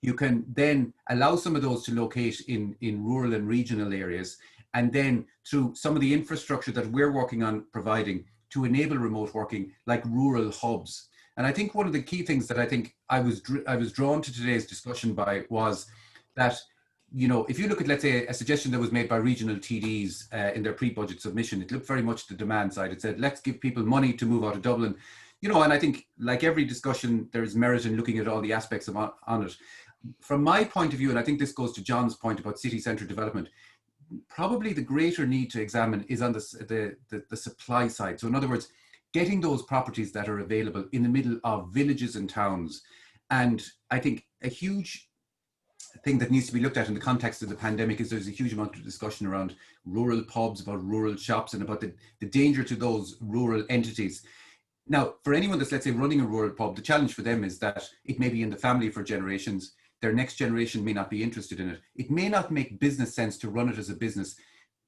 You can then allow some of those to locate in rural and regional areas, and then through some of the infrastructure that we're working on providing to enable remote working, like rural hubs. And I think one of the key things that I think I was drawn to today's discussion by was that, you know, if you look at, let's say, a suggestion that was made by regional TDs in their pre-budget submission, it looked very much the demand side. It said, let's give people money to move out of Dublin. You know, and I think like every discussion, there is merit in looking at all the aspects on it. From my point of view, and I think this goes to John's point about city centre development, probably the greater need to examine is on the supply side. So in other words, getting those properties that are available in the middle of villages and towns. And I think a huge thing that needs to be looked at in the context of the pandemic is there's a huge amount of discussion around rural pubs, about rural shops, and about the danger to those rural entities. Now, for anyone that's, let's say, running a rural pub, the challenge for them is that it may be in the family for generations. Their next generation may not be interested in it. It may not make business sense to run it as a business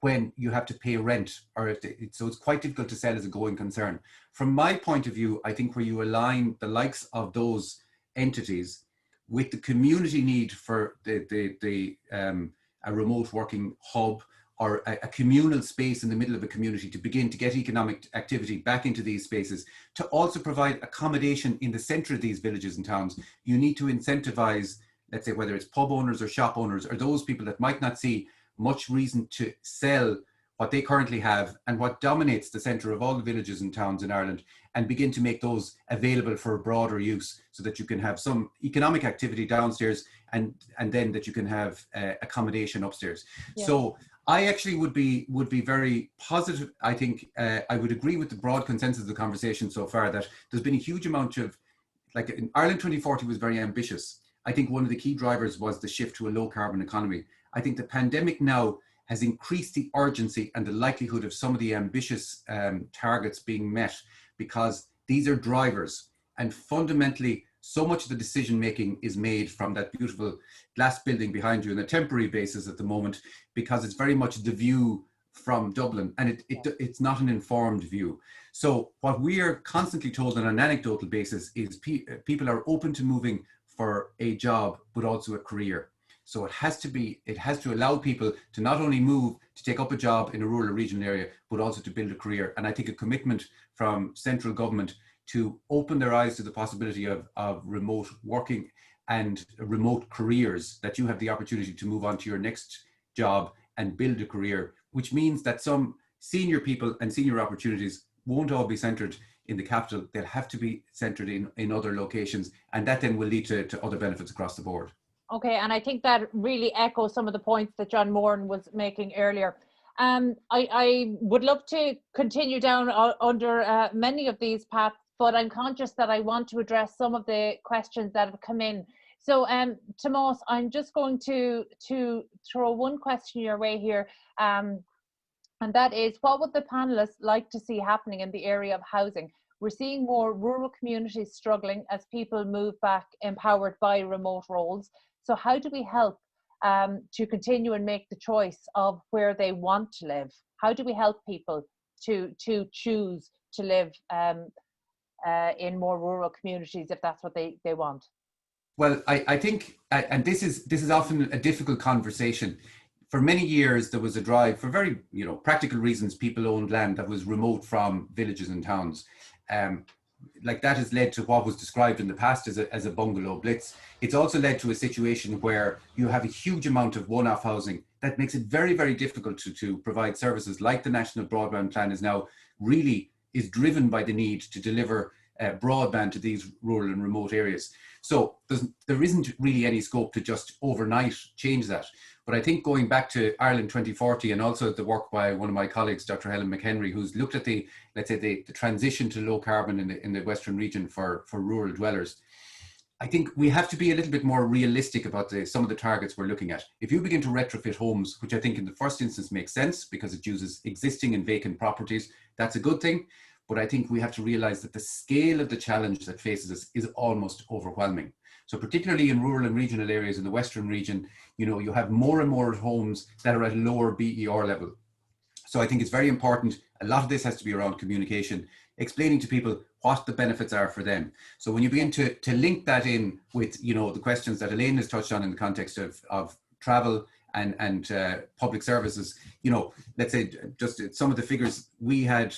when you have to pay rent, or so it's quite difficult to sell as a going concern. From my point of view, I think where you align the likes of those entities with the community need for a remote working hub or a communal space in the middle of a community to begin to get economic activity back into these spaces, to also provide accommodation in the center of these villages and towns, you need to incentivize, let's say, whether it's pub owners or shop owners or those people that might not see much reason to sell what they currently have and what dominates the center of all the villages and towns in Ireland, and begin to make those available for broader use so that you can have some economic activity downstairs and then that you can have accommodation upstairs. Yeah. So I actually would be very positive. I think I would agree with the broad consensus of the conversation so far that there's been a huge amount of, like, in Ireland 2040 was very ambitious. I think one of the key drivers was the shift to a low carbon economy. I think the pandemic now has increased the urgency and the likelihood of some of the ambitious targets being met, because these are drivers, and fundamentally so much of the decision making is made from that beautiful glass building behind you on a temporary basis at the moment, because it's very much the view from Dublin, and it's not an informed view. So what we are constantly told on an anecdotal basis is people are open to moving for a job, but also a career. So it has to allow people to not only move to take up a job in a rural or regional area, but also to build a career. And I think a commitment from central government to open their eyes to the possibility of remote working and remote careers, that you have the opportunity to move on to your next job and build a career, which means that some senior people and senior opportunities won't all be centred in the capital. They'll have to be centred in other locations, and that then will lead to other benefits across the board. Okay, and I think that really echoes some of the points that John Moran was making earlier. I would love to continue down under many of these paths, but I'm conscious that I want to address some of the questions that have come in. So, Tomás, I'm just going to throw one question your way here, and that is, what would the panelists like to see happening in the area of housing? We're seeing more rural communities struggling as people move back empowered by remote roles. So how do we help to continue and make the choice of where they want to live? How do we help people to choose to live in more rural communities if that's what they want? Well, I think, and this is often a difficult conversation. For many years, there was a drive for very, practical reasons. People owned land that was remote from villages and towns. Like that has led to what was described in the past as a bungalow blitz. It's also led to a situation where you have a huge amount of one-off housing that makes it very, very difficult to provide services like the National Broadband Plan is now really is driven by the need to deliver broadband to these rural and remote areas. So there isn't really any scope to just overnight change that. But I think going back to Ireland 2040 and also the work by one of my colleagues, Dr. Helen McHenry, who's looked at the transition to low carbon in the Western region for rural dwellers, I think we have to be a little bit more realistic about some of the targets we're looking at. If you begin to retrofit homes, which I think in the first instance makes sense because it uses existing and vacant properties, that's a good thing. But I think we have to realize that the scale of the challenge that faces us is almost overwhelming. So particularly in rural and regional areas in the Western region, you have more and more homes that are at a lower BER level. So I think it's very important. A lot of this has to be around communication, explaining to people what the benefits are for them. So when you begin to link that in with, the questions that Elaine has touched on in the context of travel and public services, let's say just some of the figures we had,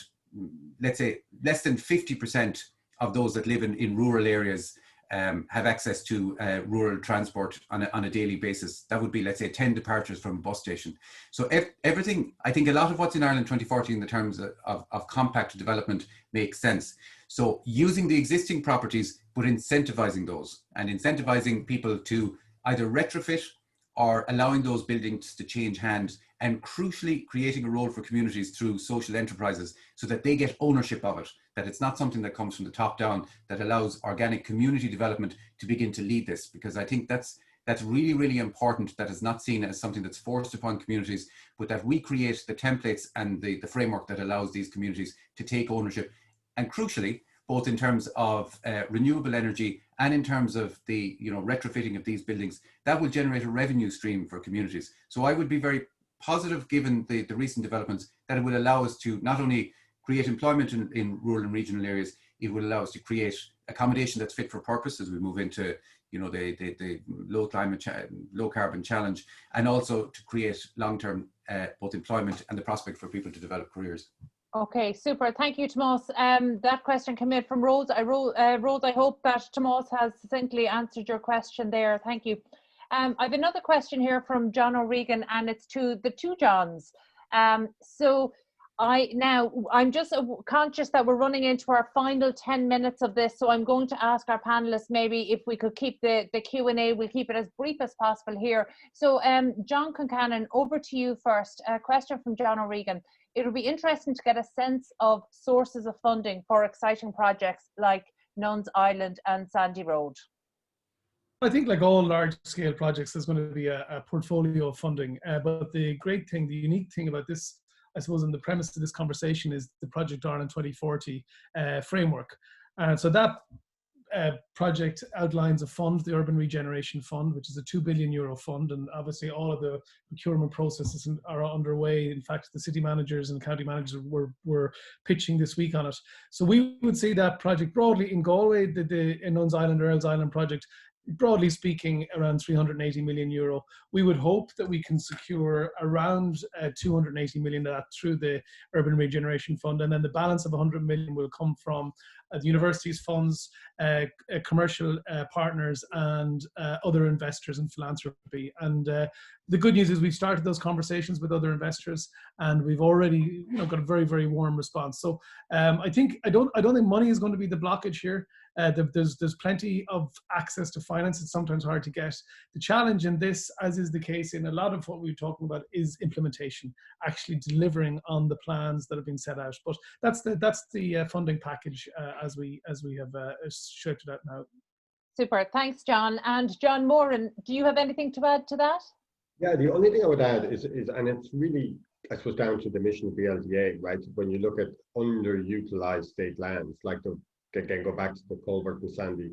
let's say less than 50% of those that live in rural areas have access to rural transport on a daily basis. That would be, let's say, 10 departures from a bus station. So everything, I think a lot of what's in Ireland 2040 in the terms of compact development makes sense. So using the existing properties, but incentivizing those and incentivizing people to either retrofit or allowing those buildings to change hands, and crucially creating a role for communities through social enterprises so that they get ownership of it, that it's not something that comes from the top down, that allows organic community development to begin to lead this. Because I think that's really, really important, that is not seen as something that's forced upon communities, but that we create the templates and the framework that allows these communities to take ownership. And crucially, both in terms of renewable energy and in terms of the retrofitting of these buildings, that will generate a revenue stream for communities. So I would be very positive, given the recent developments, that it will allow us to not only create employment in rural and regional areas, it will allow us to create accommodation that's fit for purpose as we move into the low carbon challenge, and also to create long-term both employment and the prospect for people to develop careers. Okay, super. Thank you, Tomás. That question came in from Rose. Rose, I hope that Tomás has succinctly answered your question there. Thank you. I have another question here from John O'Regan, and it's to the two Johns. So I'm just conscious that we're running into our final 10 minutes of this, so I'm going to ask our panelists maybe if we could keep the Q&A, we'll keep it as brief as possible here. So John Concannon, over to you first. A question from John O'Regan. It would be interesting to get a sense of sources of funding for exciting projects like Nuns Island and Sandy Road. I think, like all large-scale projects, there's going to be a portfolio of funding. But the great thing, the unique thing about this, I suppose, in the premise of this conversation, is the Project Ireland 2040 framework. And so that project outlines a fund, the Urban Regeneration Fund, which is a €2 billion fund, and obviously all of the procurement processes are underway. In fact, the city managers and county managers were pitching this week on it. So we would see that project broadly in Galway, the Nuns Island or Earls Island project, broadly speaking, around €380 million. We would hope that we can secure around 280 million of that through the Urban Regeneration Fund, and then the balance of 100 million will come from the university's funds, commercial partners, and other investors and philanthropy. And the good news is we've started those conversations with other investors, and we've already got a very, very warm response. So I don't think money is going to be the blockage here. There's plenty of access to finance. It's sometimes hard to get. The challenge in this, as is the case in a lot of what we're talking about, is implementation, actually delivering on the plans that have been set out. But that's the funding package as we have shouted out now. Super, thanks, John. And John Moran, do you have anything to add to that? Yeah, the only thing I would add is and it's really, I suppose, down to the mission of the LDA, right? When you look at underutilized state lands, like again, go back to the Culvert and Sandy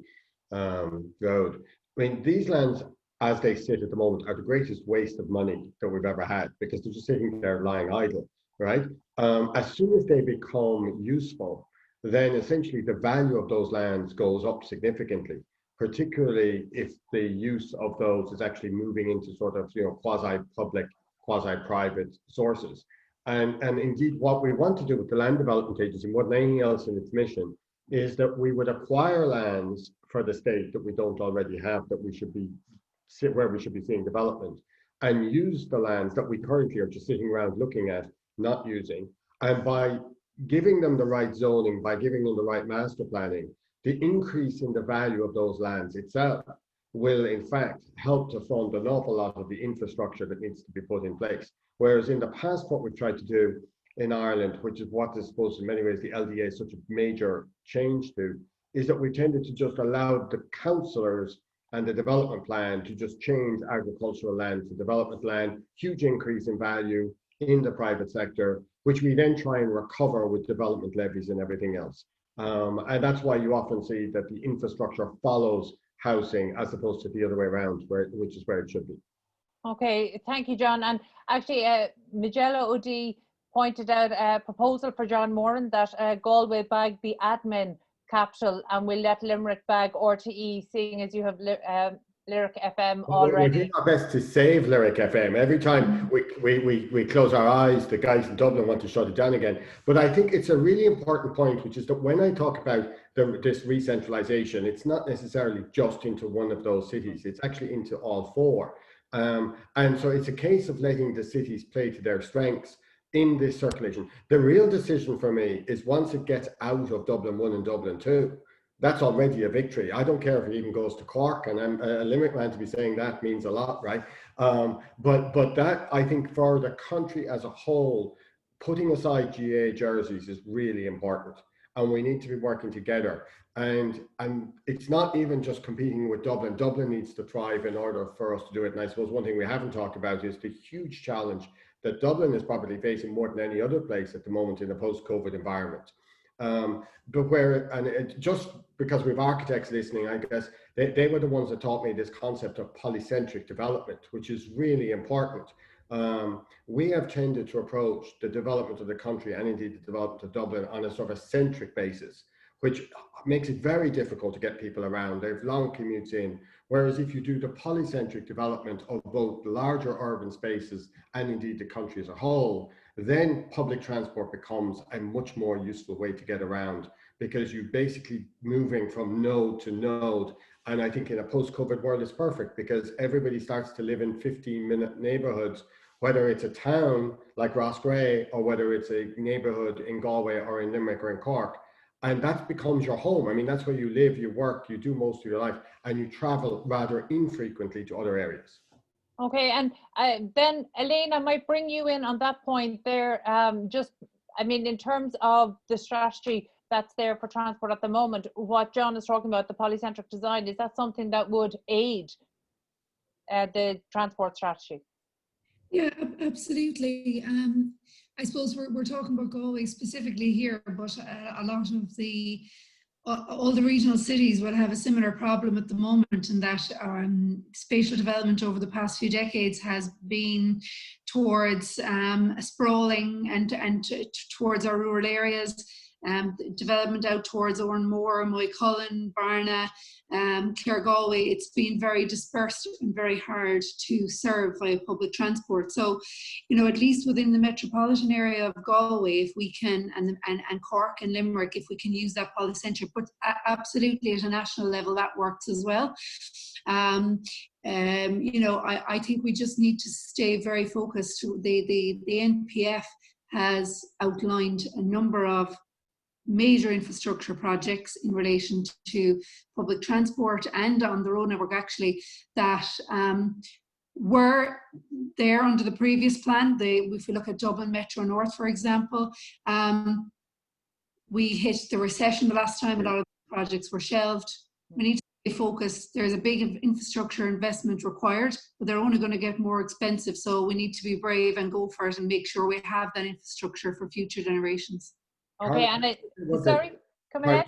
Road. I mean, these lands, as they sit at the moment, are the greatest waste of money that we've ever had, because they're just sitting there lying idle, right? As soon as they become useful, then essentially the value of those lands goes up significantly, particularly if the use of those is actually moving into sort of, quasi-public, quasi-private sources. And indeed, what we want to do with the Land Development Agency, more than anything else in its mission, is that we would acquire lands for the state that we don't already have, that we should be where we should be seeing development, and use the lands that we currently are just sitting around looking at, not using. And by giving them the right zoning, by giving them the right master planning, the increase in the value of those lands itself will in fact help to fund an awful lot of the infrastructure that needs to be put in place. Whereas in the past, what we've tried to do in Ireland, which is what is supposed in many ways the LDA is such a major change to, is that we tended to just allow the councillors and the development plan to just change agricultural land to development land, huge increase in value in the private sector, which we then try and recover with development levies and everything else. And that's why you often see that the infrastructure follows housing as opposed to the other way around, which is where it should be. Okay, thank you, John. And actually, Majella O'D pointed out a proposal for John Moran that Galway Bag be admin capital, and we'll let Limerick Bag RTE, seeing as you have Lyric FM already. We're doing our best to save Lyric FM. Every time we close our eyes, the guys in Dublin want to shut it down again. But I think it's a really important point, which is that when I talk about this re-centralisation, it's not necessarily just into one of those cities. It's actually into all four. And so it's a case of letting the cities play to their strengths in this circulation. The real decision for me is once it gets out of Dublin 1 and Dublin 2, that's already a victory. I don't care if it even goes to Cork, and I'm a Limerick man to be saying that means a lot, right? But that, I think, for the country as a whole, putting aside GA jerseys is really important, and we need to be working together. And it's not even just competing with Dublin. Dublin needs to thrive in order for us to do it. And I suppose one thing we haven't talked about is the huge challenge that Dublin is probably facing more than any other place at the moment in a post-COVID environment. Just because we have architects listening, I guess they were the ones that taught me this concept of polycentric development, which is really important. We have tended to approach the development of the country and indeed the development of Dublin on a sort of a centric basis, which makes it very difficult to get people around. They have long commutes in. Whereas if you do the polycentric development of both larger urban spaces and indeed the country as a whole, then public transport becomes a much more useful way to get around, because you're basically moving from node to node. And I think in a post-COVID world, it's perfect because everybody starts to live in 15-minute neighborhoods, whether it's a town like Rossgrey or whether it's a neighborhood in Galway or in Limerick or in Cork. And that becomes your home. I mean, that's where you live, you work, you do most of your life, and you travel rather infrequently to other areas. Okay, and then Elaine, I might bring you in on that point there. In terms of the strategy that's there for transport at the moment, what John is talking about, the polycentric design, is that something that would aid the transport strategy? Yeah, absolutely. I suppose we're talking about Galway specifically here, but a lot of all the regional cities will have a similar problem at the moment, in that spatial development over the past few decades has been towards sprawling and towards our rural areas. Development out towards Oranmore, Moycullen, Barna, Clare Galway, it's been very dispersed and very hard to serve via public transport. So, at least within the metropolitan area of Galway, if we can, and Cork and Limerick, if we can use that polycentric, but absolutely at a national level that works as well. I think we just need to stay very focused. The NPF has outlined a number of major infrastructure projects in relation to public transport and on the road network, actually, that were there under the previous plan. If we look at Dublin Metro North, for example, we hit the recession the last time, a lot of the projects were shelved. We need to stay focused. There's a big infrastructure investment required, but they're only going to get more expensive. So we need to be brave and go for it and make sure we have that infrastructure for future generations. Okay, and sorry, come ahead.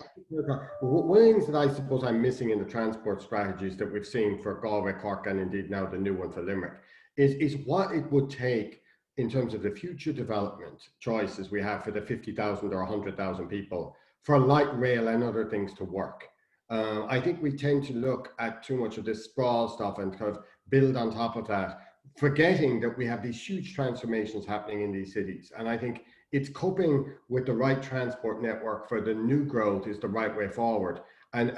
One of the things that I suppose I'm missing in the transport strategies that we've seen for Galway, Cork, and indeed now the new one for Limerick is what it would take in terms of the future development choices we have for the 50,000 or 100,000 people for light rail and other things to work. I think we tend to look at too much of this sprawl stuff and kind of build on top of that, forgetting that we have these huge transformations happening in these cities. And I think it's coping with the right transport network for the new growth is the right way forward. And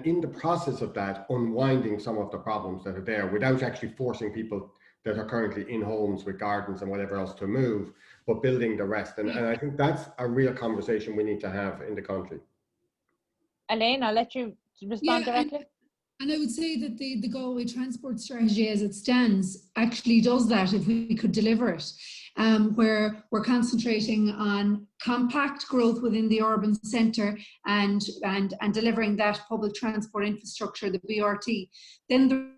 in the process of that, unwinding some of the problems that are there without actually forcing people that are currently in homes with gardens and whatever else to move, but building the rest. And I think that's a real conversation we need to have in the country. Elaine, I'll let you respond directly. And I would say that the Galway transport strategy as it stands actually does that if we could deliver it, where we're concentrating on compact growth within the urban centre and delivering that public transport infrastructure, the BRT. Then the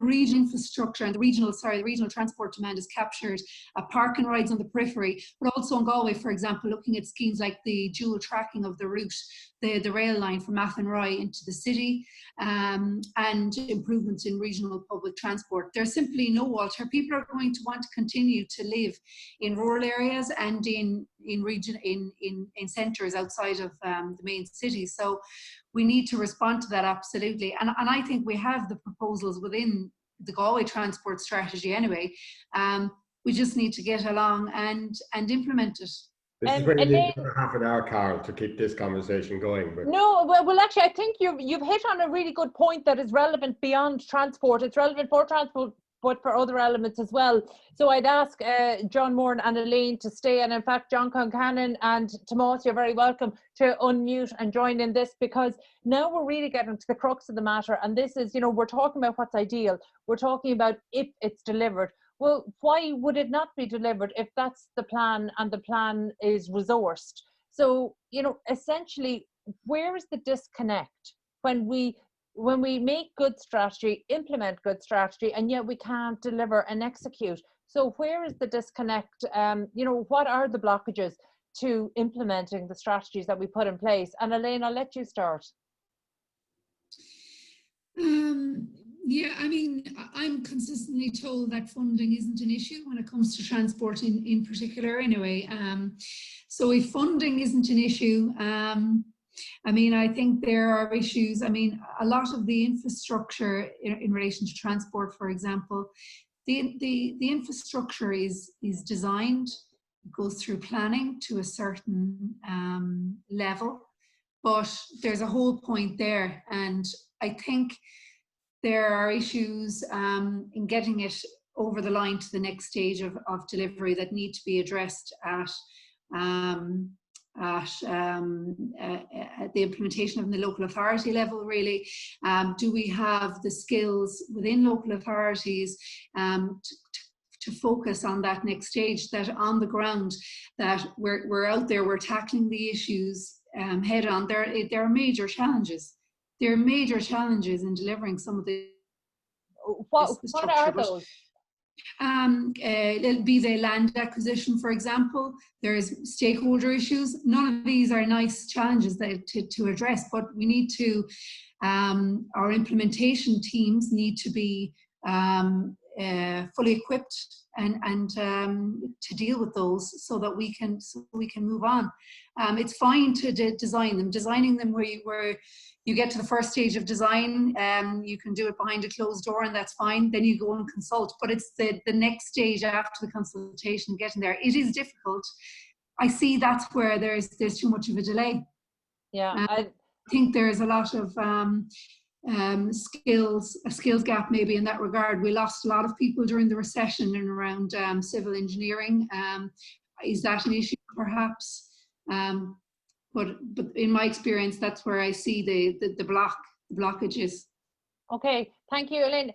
regional infrastructure and the regional transport demand is captured at park and rides on the periphery, but also in Galway, for example, looking at schemes like the dual tracking of the route, the rail line from Athenry into the city, and improvements in regional public transport. There's simply no alternative. People are going to want to continue to live in rural areas and in centres outside of the main cities. So we need to respond to that, absolutely. And I think we have the proposals within the Galway transport strategy anyway. We just need to get along and implement it. This is where you need half an hour, Carl, to keep this conversation going. But no, well, actually, I think you've hit on a really good point that is relevant beyond transport. It's relevant for transport, but for other elements as well. So I'd ask John Moran and Elaine to stay, and in fact, John Concannon and Tomás, you're very welcome to unmute and join in this, because now we're really getting to the crux of the matter. And this is, we're talking about what's ideal. We're talking about if it's delivered. Well, why would it not be delivered if that's the plan and the plan is resourced? So, essentially, where is the disconnect when we make good strategy, implement good strategy, and yet we can't deliver and execute? So where is the disconnect? What are the blockages to implementing the strategies that we put in place? And Elaine, I'll let you start. Yeah, I mean, I'm consistently told that funding isn't an issue when it comes to transport in particular anyway. So if funding isn't an issue, I mean, I think there are issues. I mean, a lot of the infrastructure in relation to transport, for example, the infrastructure is designed, goes through planning to a certain level, but there's a whole point there. And I think there are issues in getting it over the line to the next stage of delivery that need to be addressed at the implementation of the local authority level, really. Do we have the skills within local authorities to focus on that next stage, that on the ground, that we're out there, we're tackling the issues head on. There are major challenges. There are major challenges in delivering some of the what are those? It'll be the land acquisition, for example. There's stakeholder issues. None of these are nice challenges to address, but we need to, our implementation teams need to be fully equipped and to deal with those so that we can move on. It's fine to design them. Designing them where you get to the first stage of design, you can do it behind a closed door, and that's fine. Then you go and consult. But it's the next stage after the consultation, getting there. It is difficult. I see that's where there's too much of a delay. Yeah, I think there's a lot of a skills gap maybe in that regard. We lost a lot of people during the recession and around civil engineering. Is that an issue perhaps? But in my experience, that's where I see the blockages. Okay, thank you, Elaine.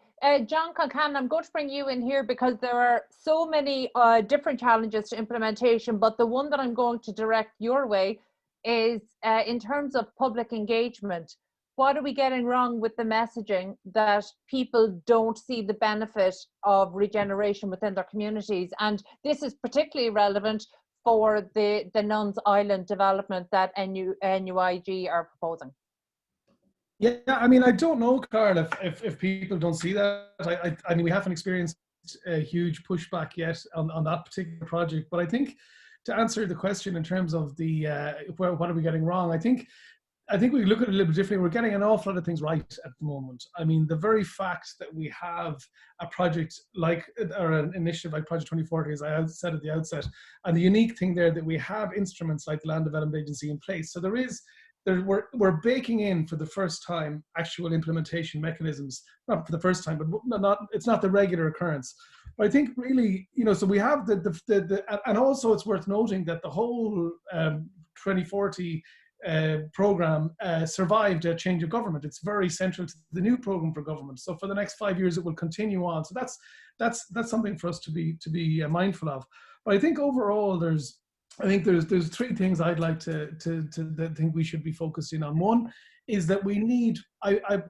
John Concannon, I'm going to bring you in here because there are so many different challenges to implementation, but the one that I'm going to direct your way is in terms of public engagement. What are we getting wrong with the messaging that people don't see the benefit of regeneration within their communities? And this is particularly relevant for the Nuns Island development that NUIG are proposing. Yeah, I mean, I don't know, Carl, if people don't see that. I mean, we haven't experienced a huge pushback yet on that particular project. But I think to answer the question in terms of the what are we getting wrong, I think we look at it a little bit differently. We're getting an awful lot of things right at the moment. I mean, the very fact that we have a project like, or an initiative like Project 2040, as I said at the outset, and the unique thing there that we have instruments like the Land Development Agency in place. So we're baking in for the first time actual implementation mechanisms, not for the first time, but it's not the regular occurrence. But I think really, you know, so we have and also it's worth noting that the whole 2040 program survived a change of government. It's very central to the new program for government. So for the next 5 years, it will continue on. So that's something for us to be mindful of. But I think overall, there's three things I'd like to think we should be focusing on. One is that we need, I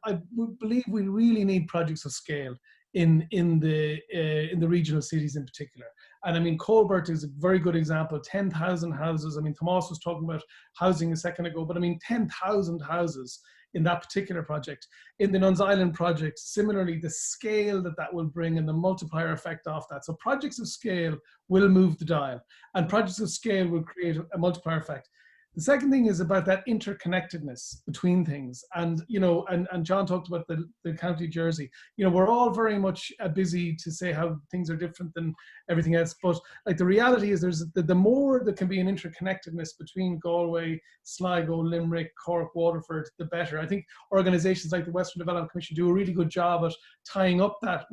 believe we really need projects of scale in the regional cities in particular. And I mean, Colbert is a very good example. 10,000 houses. I mean, Tomás was talking about housing a second ago, but I mean, 10,000 houses in that particular project. In the Nuns Island project, similarly, the scale that will bring and the multiplier effect off that. So projects of scale will move the dial, and projects of scale will create a multiplier effect. The second thing is about that interconnectedness between things. And, you know, and John talked about the County Jersey. You know, we're all very much busy to say how things are different than everything else. But like the reality is there's the more there can be an interconnectedness between Galway, Sligo, Limerick, Cork, Waterford, the better. I think organizations like the Western Development Commission do a really good job at tying up that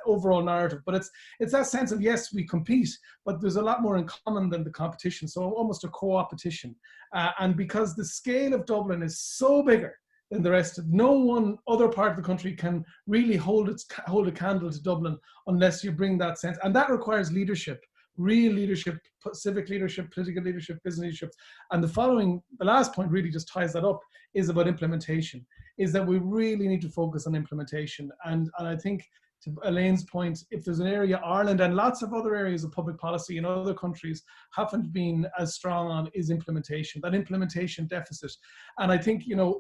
overall narrative. But it's that sense of, yes, we compete, but there's a lot more in common than the competition. So almost a co-opetition. And because the scale of Dublin is so bigger than the rest of, no one other part of the country can really hold a candle to Dublin unless you bring that sense. And that requires leadership, real leadership, civic leadership, political leadership, business leadership. And the last point really just ties that up, is about implementation, is that we really need to focus on implementation. And I think, to Elaine's point, if there's an area Ireland and lots of other areas of public policy in other countries haven't been as strong on, is implementation, that implementation deficit. And I think, you know,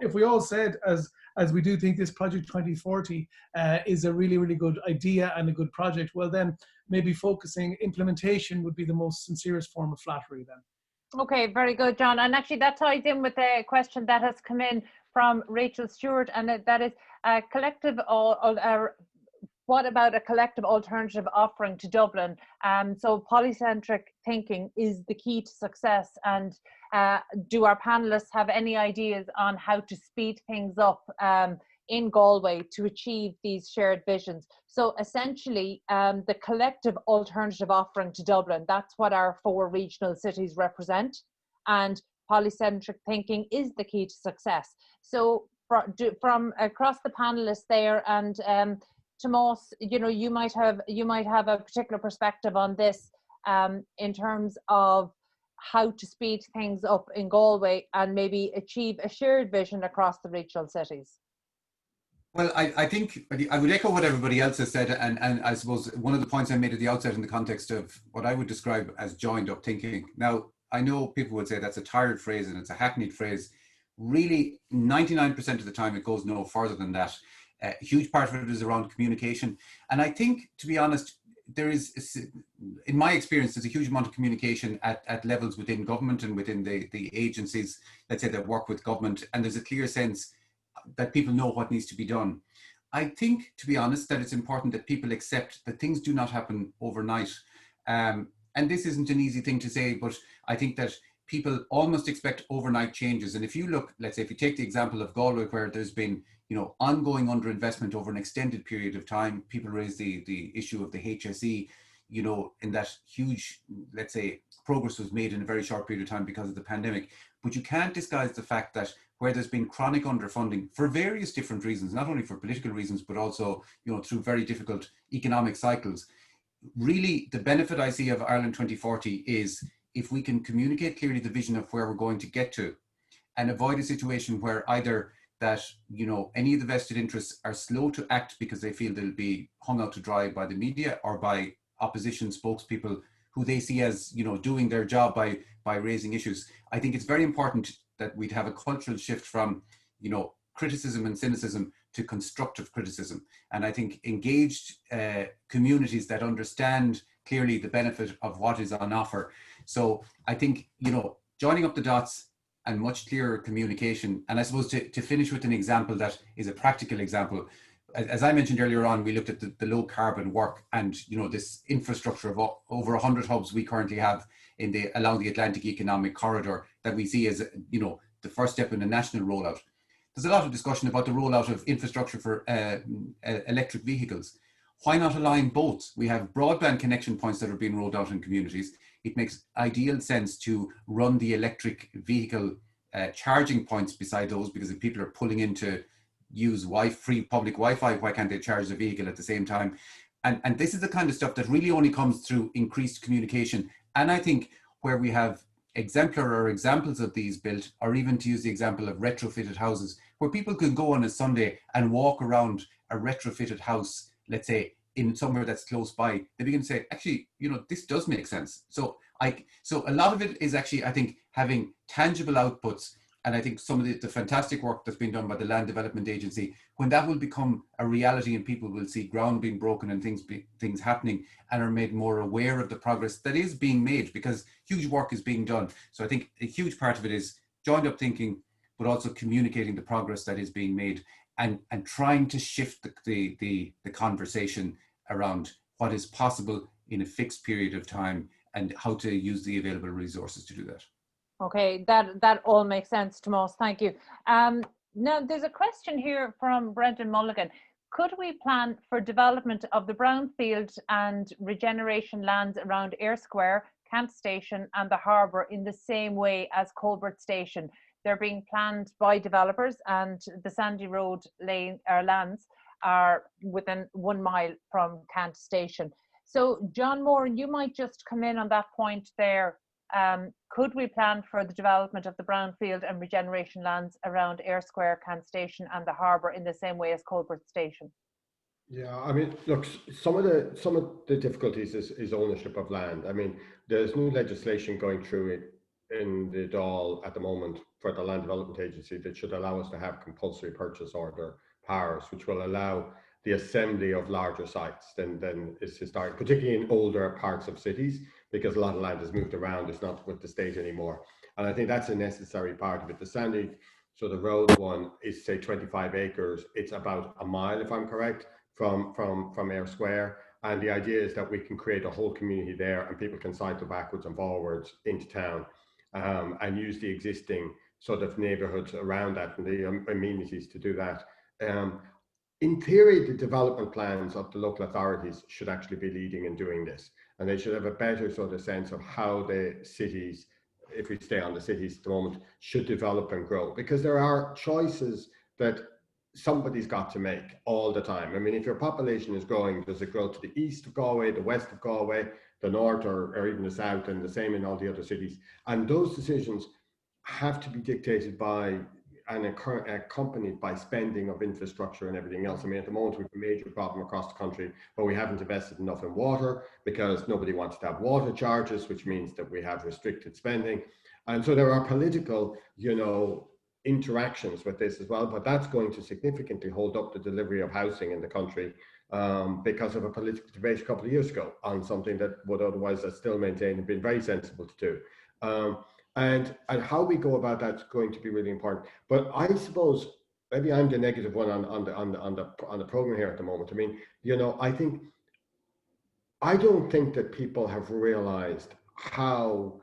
if we all said, as we do think this Project 2040 is a really, really good idea and a good project, well then maybe focusing implementation would be the most sincerest form of flattery then. Okay, very good, John. And actually that ties in with a question that has come in from Rachel Stewart, and that is what about a collective alternative offering to Dublin? So polycentric thinking is the key to success. And do our panelists have any ideas on how to speed things up in Galway to achieve these shared visions? So essentially, the collective alternative offering to Dublin, that's what our 4 regional cities represent. And polycentric thinking is the key to success. So from across the panelists there, and Tomás, you know, you might have a particular perspective on this in terms of how to speed things up in Galway and maybe achieve a shared vision across the regional cities. Well, I think I would echo what everybody else has said, and I suppose one of the points I made at the outset in the context of what I would describe as joined up thinking. Now, I know people would say that's a tired phrase and it's a hackneyed phrase. Really, 99% of the time it goes no further than that. A huge part of it is around communication. And I think, to be honest, there is, in my experience, there's a huge amount of communication at levels within government and within the agencies, let's say, that work with government. And there's a clear sense that people know what needs to be done. I think, to be honest, that it's important that people accept that things do not happen overnight. And this isn't an easy thing to say, but I think that people almost expect overnight changes. And if you look, let's say, if you take the example of Galway, where there's been, you know, ongoing underinvestment over an extended period of time, people raise the issue of the HSE, you know, in that huge, let's say, progress was made in a very short period of time because of the pandemic. But you can't disguise the fact that where there's been chronic underfunding for various different reasons, not only for political reasons, but also, you know, through very difficult economic cycles, really the benefit I see of Ireland 2040 is if we can communicate clearly the vision of where we're going to get to, and avoid a situation where either that, you know, any of the vested interests are slow to act because they feel they'll be hung out to dry by the media or by opposition spokespeople who they see as, you know, doing their job by raising issues. I think it's very important that we'd have a cultural shift from, you know, criticism and cynicism to constructive criticism. And I think engaged communities that understand clearly the benefit of what is on offer. So I think, you know, joining up the dots and much clearer communication. And I suppose to finish with an example that is a practical example, as I mentioned earlier on, we looked at the low carbon work and, you know, this infrastructure of over 100 hubs we currently have along the Atlantic Economic Corridor that we see as, you know, the first step in the national rollout. There's a lot of discussion about the rollout of infrastructure for electric vehicles. why not align both? We have broadband connection points that are being rolled out in communities. It makes ideal sense to run the electric vehicle charging points beside those, because if people are pulling in to use free public Wi-Fi, why can't they charge the vehicle at the same time? And this is the kind of stuff that really only comes through increased communication. And I think where we have examples of these built, or even to use the example of retrofitted houses, where people can go on a Sunday and walk around a retrofitted house, let's say in somewhere that's close by, they begin to say, actually, you know, this does make sense. So a lot of it is actually, I think, having tangible outputs. And I think some of the fantastic work that's been done by the Land Development Agency, when that will become a reality and people will see ground being broken and things happening and are made more aware of the progress that is being made, because huge work is being done. So I think a huge part of it is joined up thinking, but also communicating the progress that is being made, and trying to shift the conversation around what is possible in a fixed period of time and how to use the available resources to do that. Okay, that all makes sense, Tomás. Thank you. Now, there's a question here from Brendan Mulligan. Could we plan for development of the brownfield and regeneration lands around Eyre Square, Camp Station and the harbour in the same way as Colbert Station? They're being planned by developers, and the Sandy Road lands are within 1 mile from Camp Station. So, John Moran, you might just come in on that point there. Could we plan for the development of the brownfield and regeneration lands around Eyre Square, Camp Station and the harbour in the same way as Colbert Station? Yeah, I mean, look, some of the difficulties is ownership of land. I mean, there's new legislation going through it in the Dáil at the moment for the Land Development Agency that should allow us to have compulsory purchase order powers, which will allow the assembly of larger sites than is historic, particularly in older parts of cities, because a lot of land has moved around. It's not with the state anymore. And I think that's a necessary part of it. The Sandy, so the road one is, say, 25 acres. It's about 1 mile, if I'm correct, from Eyre Square. And the idea is that we can create a whole community there and people can cycle backwards and forwards into town and use the existing sort of neighborhoods around that and the amenities to do that. In theory, the development plans of the local authorities should actually be leading and doing this. And they should have a better sort of sense of how the cities, if we stay on the cities at the moment, should develop and grow. Because there are choices that somebody's got to make all the time. I mean, if your population is growing, does it grow to the east of Galway, the west of Galway, the north, or even the south, and the same in all the other cities? And those decisions have to be dictated by and accompanied by spending of infrastructure and everything else. I mean, at the moment, we have a major problem across the country, but we haven't invested enough in water because nobody wants to have water charges, which means that we have restricted spending. And so there are political, interactions with this as well, but that's going to significantly hold up the delivery of housing in the country because of a political debate a couple of years ago on something that would otherwise, I still maintain, have been very sensible to do. And how we go about that's going to be really important. But I suppose maybe I'm the negative one on the program here at the moment. I mean, I don't think that people have realised how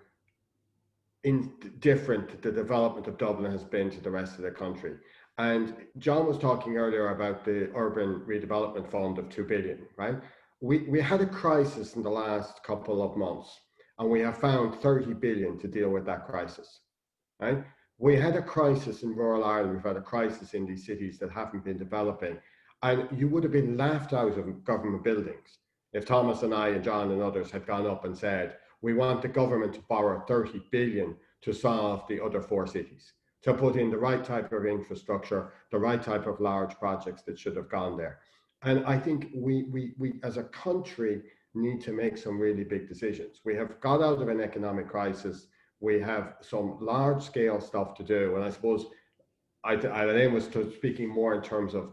indifferent the development of Dublin has been to the rest of the country. And John was talking earlier about the Urban Redevelopment Fund of 2 billion, right? We had a crisis in the last couple of months, and we have found 30 billion to deal with that crisis, right? We had a crisis in rural Ireland. We've had a crisis in these cities that haven't been developing. And you would have been laughed out of government buildings if Tomás and I and John and others had gone up and said, we want the government to borrow 30 billion to solve the other 4 cities, to put in the right type of infrastructure, the right type of large projects that should have gone there. And I think we as a country need to make some really big decisions. We have got out of an economic crisis. We have some large scale stuff to do. And I suppose Elaine was speaking more in terms of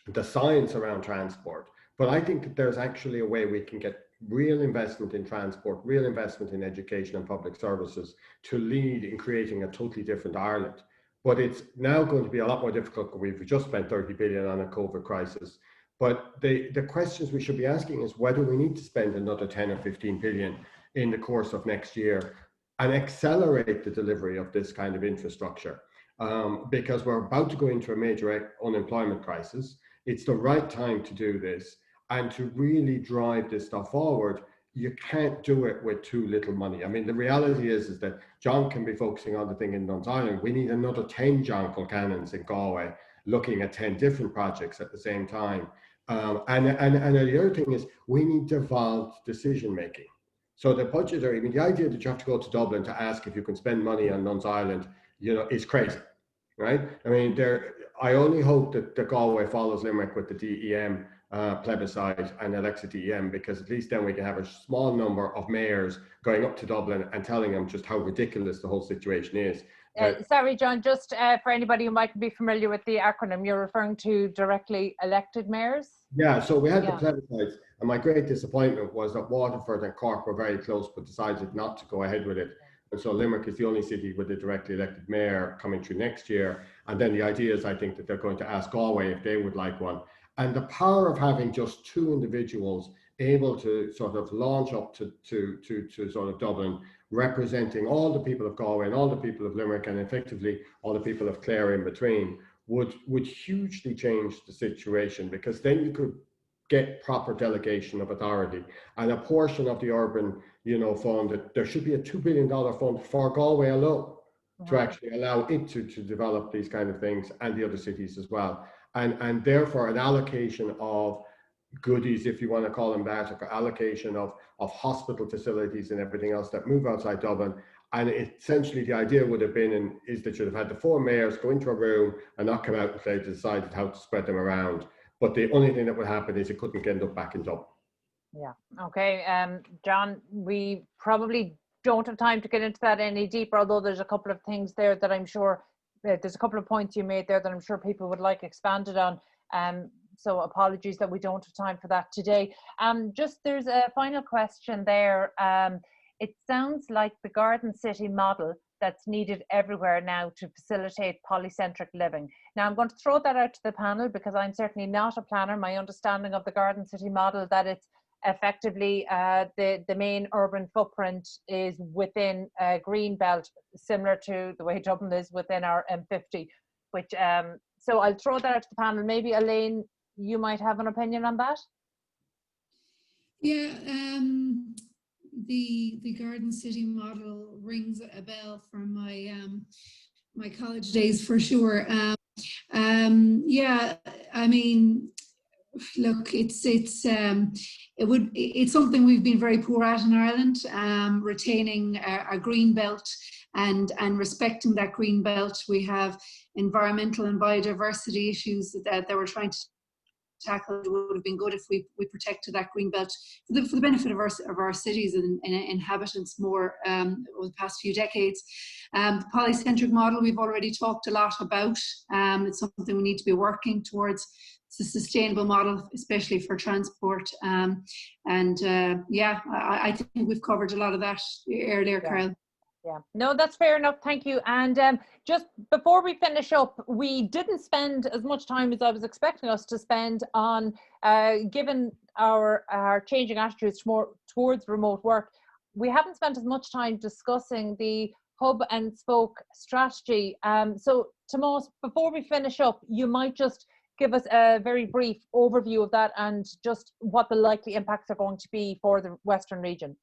the science around transport. But I think that there's actually a way we can get real investment in transport, real investment in education and public services to lead in creating a totally different Ireland. But it's now going to be a lot more difficult. We've just spent 30 billion on a COVID crisis. But the questions we should be asking is whether we need to spend another 10 or 15 billion in the course of next year and accelerate the delivery of this kind of infrastructure. Because we're about to go into a major unemployment crisis. it's the right time to do this. And to really drive this stuff forward, you can't do it with too little money. I mean, the reality is that John can be focusing on the thing in Duns Island. We need another 10 John Concannons in Galway, looking at 10 different projects at the same time. And the other thing is, we need devolved decision making. So the budgetary, I mean, the idea that you have to go to Dublin to ask if you can spend money on Duns Island, you know, is crazy, right? I mean, I only hope that the Galway follows Limerick with the DEM plebiscite and elects a DEM, because at least then we can have a small number of mayors going up to Dublin and telling them just how ridiculous the whole situation is. Sorry, John, just for anybody who might be familiar with the acronym, you're referring to directly elected mayors? Yeah, so we had the plebiscites, and my great disappointment was that Waterford and Cork were very close but decided not to go ahead with it. And so Limerick is the only city with a directly elected mayor coming through next year. And then the idea is, I think, that they're going to ask Galway if they would like one. And the power of having just two individuals able to sort of launch up to sort of Dublin, representing all the people of Galway and all the people of Limerick, and effectively all the people of Clare in between, would hugely change the situation, because then you could get proper delegation of authority, and a portion of the urban, you know, fund, that there should be a $2 billion fund for Galway alone to actually allow it to develop these kind of things, and the other cities as well. And therefore an allocation of goodies, if you want to call them that, or allocation of hospital facilities and everything else that move outside Dublin. And essentially the idea would have been, is that you'd have had the four mayors go into a room and not come out and say, decided how to spread them around. But the only thing that would happen is it couldn't end up back in Dublin. Yeah, okay. John, we probably don't have time to get into that any deeper, although there's a couple of things there that I'm sure, there's a couple of points you made there that I'm sure people would like expanded on. So apologies that we don't have time for that today. Just there's a final question there. It sounds like the Garden City model that's needed everywhere now to facilitate polycentric living. Now I'm going to throw that out to the panel, because I'm certainly not a planner. My understanding of the Garden City model, that it's effectively the main urban footprint is within a green belt, similar to the way Dublin is within our M50, which so I'll throw that out to the panel. Maybe Elaine, you might have an opinion on that. Yeah, the Garden City model rings a bell from my my college days for sure. Yeah, I mean, look, it's something we've been very poor at in Ireland, retaining a green belt and respecting that green belt. We have environmental and biodiversity issues that we're trying to tackle. It would have been good if we protected that green belt for the benefit of our cities and inhabitants more over the past few decades. The polycentric model we've already talked a lot about. It's something we need to be working towards. It's a sustainable model, especially for transport. Yeah, I think we've covered a lot of that earlier, Carol. Yeah, no, that's fair enough. Thank you. And just before we finish up, we didn't spend as much time as I was expecting us to spend on, given our changing attitudes towards remote work, we haven't spent as much time discussing the hub and spoke strategy. So Tomás, before we finish up, you might just give us a very brief overview of that and just what the likely impacts are going to be for the Western region.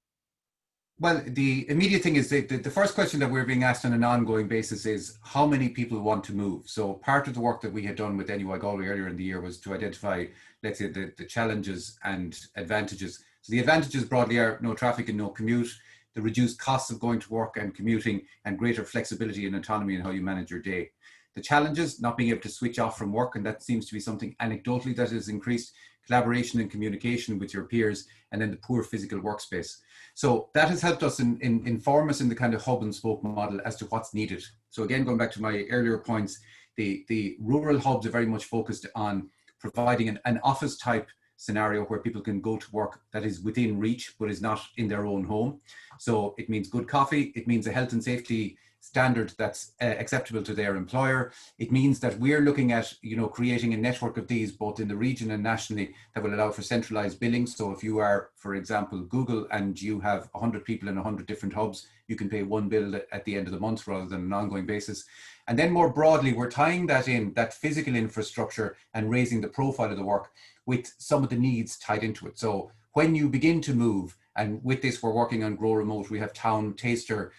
Well, the immediate thing is that the first question that we're being asked on an ongoing basis is how many people want to move. So part of the work that we had done with NUI Galway earlier in the year was to identify, let's say, the challenges and advantages. So the advantages broadly are no traffic and no commute, the reduced costs of going to work and commuting, and greater flexibility and autonomy in how you manage your day. The challenges, not being able to switch off from work, and that seems to be something anecdotally that has increased, collaboration and communication with your peers, and then the poor physical workspace. So that has helped us inform us in the kind of hub and spoke model as to what's needed. So again, going back to my earlier points, the rural hubs are very much focused on providing an office type scenario where people can go to work that is within reach, but is not in their own home. So it means good coffee, it means a health and safety standard that's acceptable to their employer. It means that we're looking at, creating a network of these both in the region and nationally that will allow for centralized billing. So if you are, for example, Google, and you have 100 people in 100 different hubs, you can pay one bill at the end of the month rather than an ongoing basis. And then more broadly, we're tying that in, that physical infrastructure, and raising the profile of the work with some of the needs tied into it. So when you begin to move, and with this, we're working on Grow Remote, we have town taster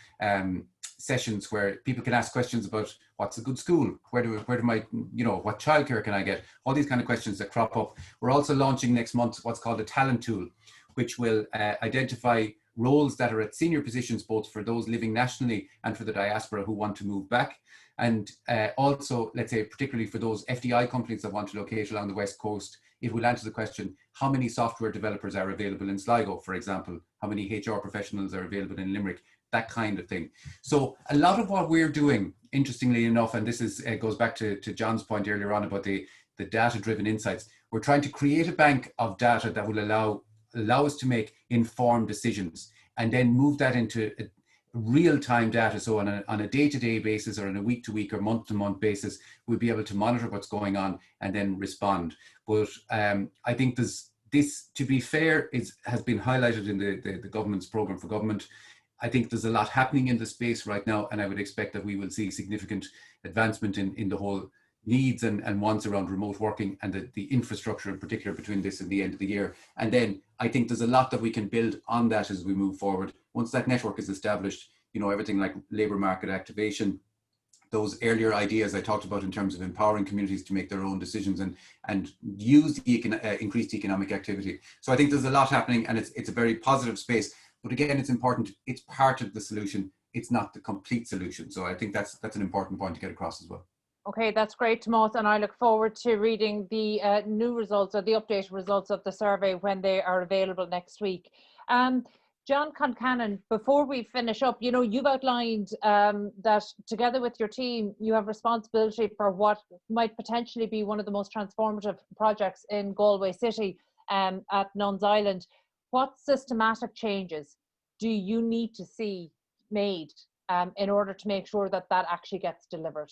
sessions where people can ask questions about what's a good school, where do my, what childcare can I get, all these kind of questions that crop up. We're also launching next month what's called a Tallon tool, which will identify roles that are at senior positions, both for those living nationally and for the diaspora who want to move back. And also, let's say, particularly for those FDI companies that want to locate along the West Coast, it will answer the question, how many software developers are available in Sligo, for example? How many HR professionals are available in Limerick? That kind of thing. So a lot of what we're doing, interestingly enough, and this is goes back to John's point earlier on about the data-driven insights, we're trying to create a bank of data that will allow us to make informed decisions, and then move that into real-time data. So on a day-to-day basis, or on a week-to-week or month-to-month basis, we'll be able to monitor what's going on and then respond. But I think this, to be fair, has been highlighted in the government's programme for government. I think there's a lot happening in the space right now, and I would expect that we will see significant advancement in the whole needs and wants around remote working, and the infrastructure in particular between this and the end of the year. And then I think there's a lot that we can build on that as we move forward. Once that network is established, everything like labour market activation, those earlier ideas I talked about in terms of empowering communities to make their own decisions and use the increased economic activity. So I think there's a lot happening, and it's a very positive space. But again, it's important, it's part of the solution, it's not the complete solution. So I think that's an important point to get across as well. Okay, that's great, Tomás, and I look forward to reading the new results, or the updated results of the survey when they are available next week. John Concannon, before we finish up, you've outlined that together with your team, you have responsibility for what might potentially be one of the most transformative projects in Galway City at Nuns Island. What systematic changes do you need to see made in order to make sure that actually gets delivered?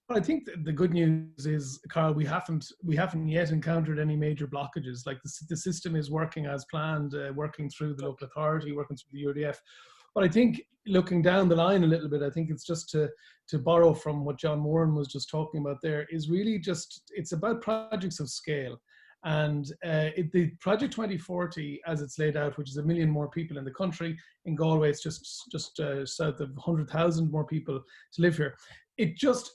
Well, I think the good news is, Carl, we haven't yet encountered any major blockages. Like the system is working as planned, working through the local authority, working through the URDF. But I think looking down the line a little bit, I think it's just to borrow from what John Moran was just talking about there, is really it's about projects of scale. And the Project 2040, as it's laid out, which is 1 million more people in the country, in Galway it's just south of 100,000 more people to live here. It just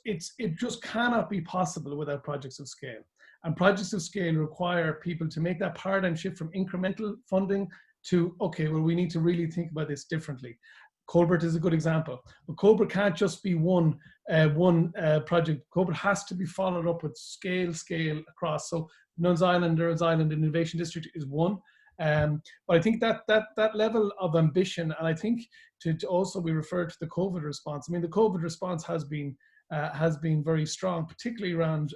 cannot be possible without projects of scale. And projects of scale require people to make that paradigm shift from incremental funding to, okay, well, we need to really think about this differently. Colbert is a good example, but Colbert can't just be one project. Colbert has to be followed up with scale across. So Nuns Island Innovation District is one. But I think that level of ambition, and I think to also we refer to the COVID response. I mean, the COVID response has been very strong, particularly around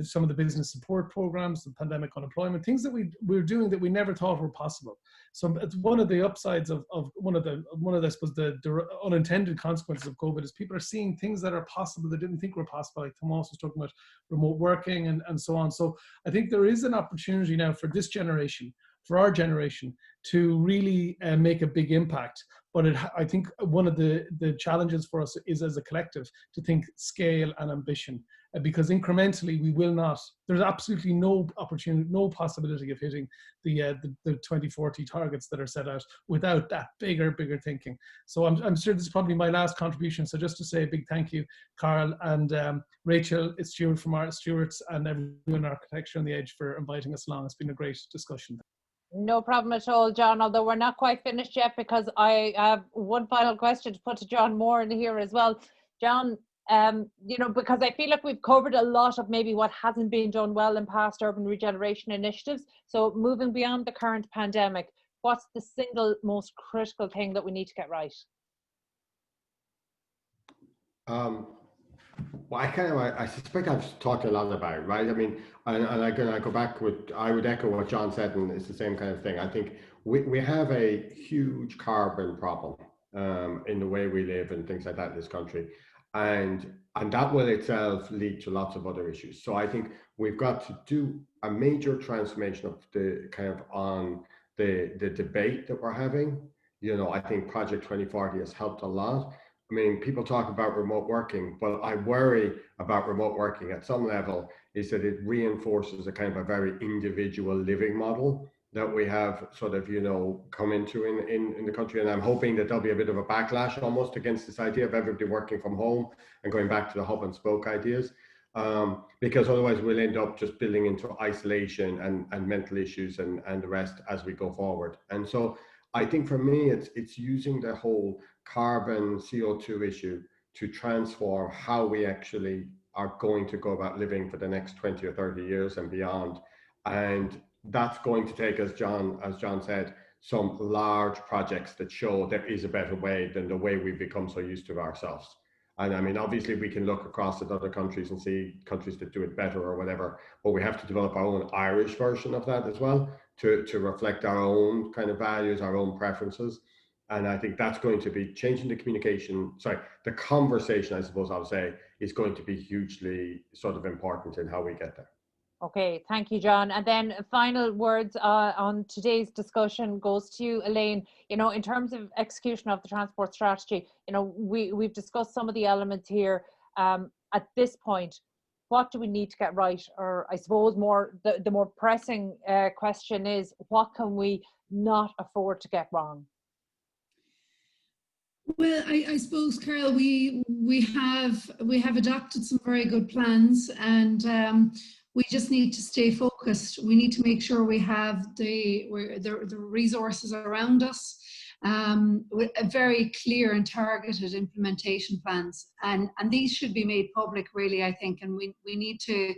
some of the business support programs, the pandemic unemployment, things that we're doing that we never thought were possible. So it's one of the upsides of one of the I suppose the unintended consequences of COVID is people are seeing things that are possible they didn't think were possible. Like Tomás was talking about remote working and so on. So I think there is an opportunity now for this generation, for our generation, to really make a big impact. But I think one of the challenges for us is as a collective to think scale and ambition, because incrementally we will not, there's absolutely no opportunity, no possibility of hitting the 2040 targets that are set out without that bigger thinking. So I'm sure this is probably my last contribution. So just to say a big thank you, Carl and Rachel, it's Stuart from our Stewarts and everyone in Architecture on the Edge for inviting us along. It's been a great discussion. No problem at all, John, although we're not quite finished yet, because I have one final question to put to John Moran here as well. John, because I feel like we've covered a lot of maybe what hasn't been done well in past urban regeneration initiatives. So moving beyond the current pandemic, what's the single most critical thing that we need to get right? Well, I suspect I've talked a lot about it, right? I mean, and I'm going to go back with, I would echo what John said, and it's the same kind of thing. I think we have a huge carbon problem in the way we live and things like that in this country. And that will itself lead to lots of other issues. So I think we've got to do a major transformation of the kind of on the debate that we're having. I think Project 2040 has helped a lot. I mean, people talk about remote working, but I worry about remote working at some level is that it reinforces a kind of a very individual living model that we have sort of, you know, come into in the country. And I'm hoping that there'll be a bit of a backlash almost against this idea of everybody working from home and going back to the hub and spoke ideas. Because otherwise we'll end up just building into isolation and mental issues and the rest as we go forward. And so I think for me, it's using the whole carbon CO2 issue to transform how we actually are going to go about living for the next 20 or 30 years and beyond. And that's going to take, as John said, some large projects that show there is a better way than the way we've become so used to ourselves. And I mean, obviously we can look across at other countries and see countries that do it better or whatever, but we have to develop our own Irish version of that as well to reflect our own kind of values, our own preferences. And I think that's going to be changing the communication, the conversation, I suppose I'll say, is going to be hugely sort of important in how we get there. Okay, thank you, John. And then final words on today's discussion goes to you, Elaine. You know, in terms of execution of the transport strategy, you know, we've discussed some of the elements here. At this point, what do we need to get right? Or I suppose the more pressing question is, what can we not afford to get wrong? Well, I suppose, Carol, we have adopted some very good plans, and we just need to stay focused. We need to make sure we have the resources around us, with a very clear and targeted implementation plans, and these should be made public, really, I think, and we need to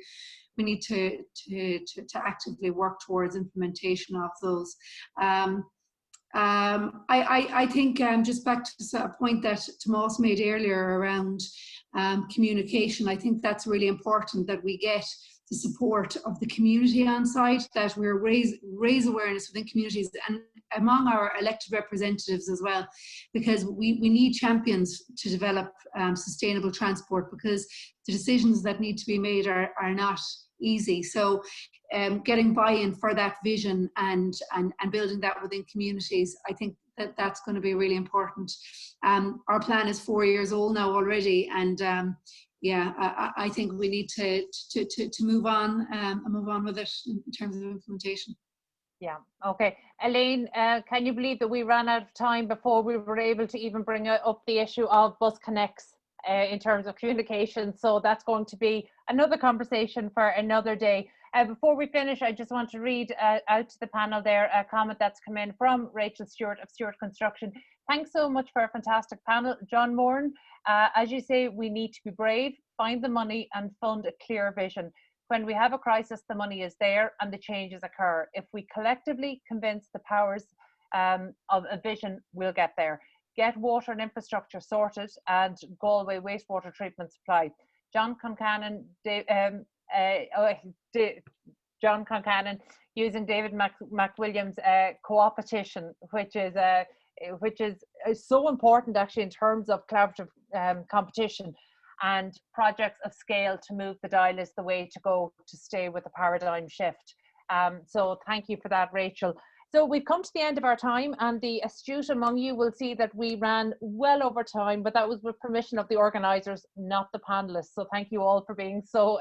actively work towards implementation of those. I think just back to a point that Tomás made earlier around communication, I think that's really important, that we get the support of the community on site, that we raise awareness within communities and among our elected representatives as well, because we need champions to develop sustainable transport, because the decisions that need to be made are not easy. So getting buy-in for that vision and building that within communities, I think that's going to be really important. Our plan is 4 years old now already, and I think we need to move on and move on with it in terms of implementation. Yeah, okay. Elaine, can you believe that we ran out of time before we were able to even bring up the issue of bus connects in terms of communication? So that's going to be another conversation for another day. Before we finish, I just want to read out to the panel there a comment that's come in from Rachel Stewart of Stewart Construction. Thanks so much for a fantastic panel. John Moran, as you say, we need to be brave, find the money and fund a clear vision. When we have a crisis, the money is there and the changes occur. If we collectively convince the powers of a vision, we'll get there. Get water and infrastructure sorted and Galway wastewater treatment supply. John Concannon, John Concannon using David McWilliams' co-opetition, which is so important actually in terms of collaborative competition, and projects of scale to move the dial is the way to go to stay with the paradigm shift. So thank you for that, Rachel. So we've come to the end of our time, and the astute among you will see that we ran well over time, but that was with permission of the organisers, not the panellists. So thank you all for being so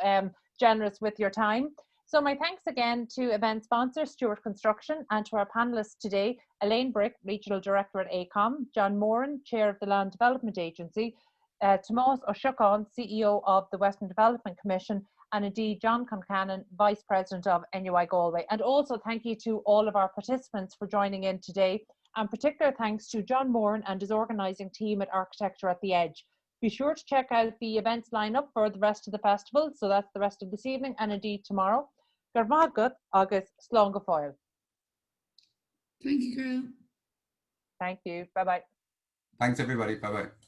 generous with your time. So my thanks again to event sponsor Stewart Construction, and to our panellists today, Elaine Brick, Regional Director at AECOM, John Moran, Chair of the Land Development Agency, Tomás or Síocháin, CEO of the Western Development Commission, and indeed John Concannon, Vice President of NUI Galway. And also thank you to all of our participants for joining in today, and particular thanks to John Moran and his organising team at Architecture at the Edge. Be sure to check out the events lineup for the rest of the festival, so that's the rest of this evening and indeed tomorrow. Garmagat agus slán go fóill. Thank you, Carol. Thank you. Bye-bye. Thanks, everybody. Bye-bye.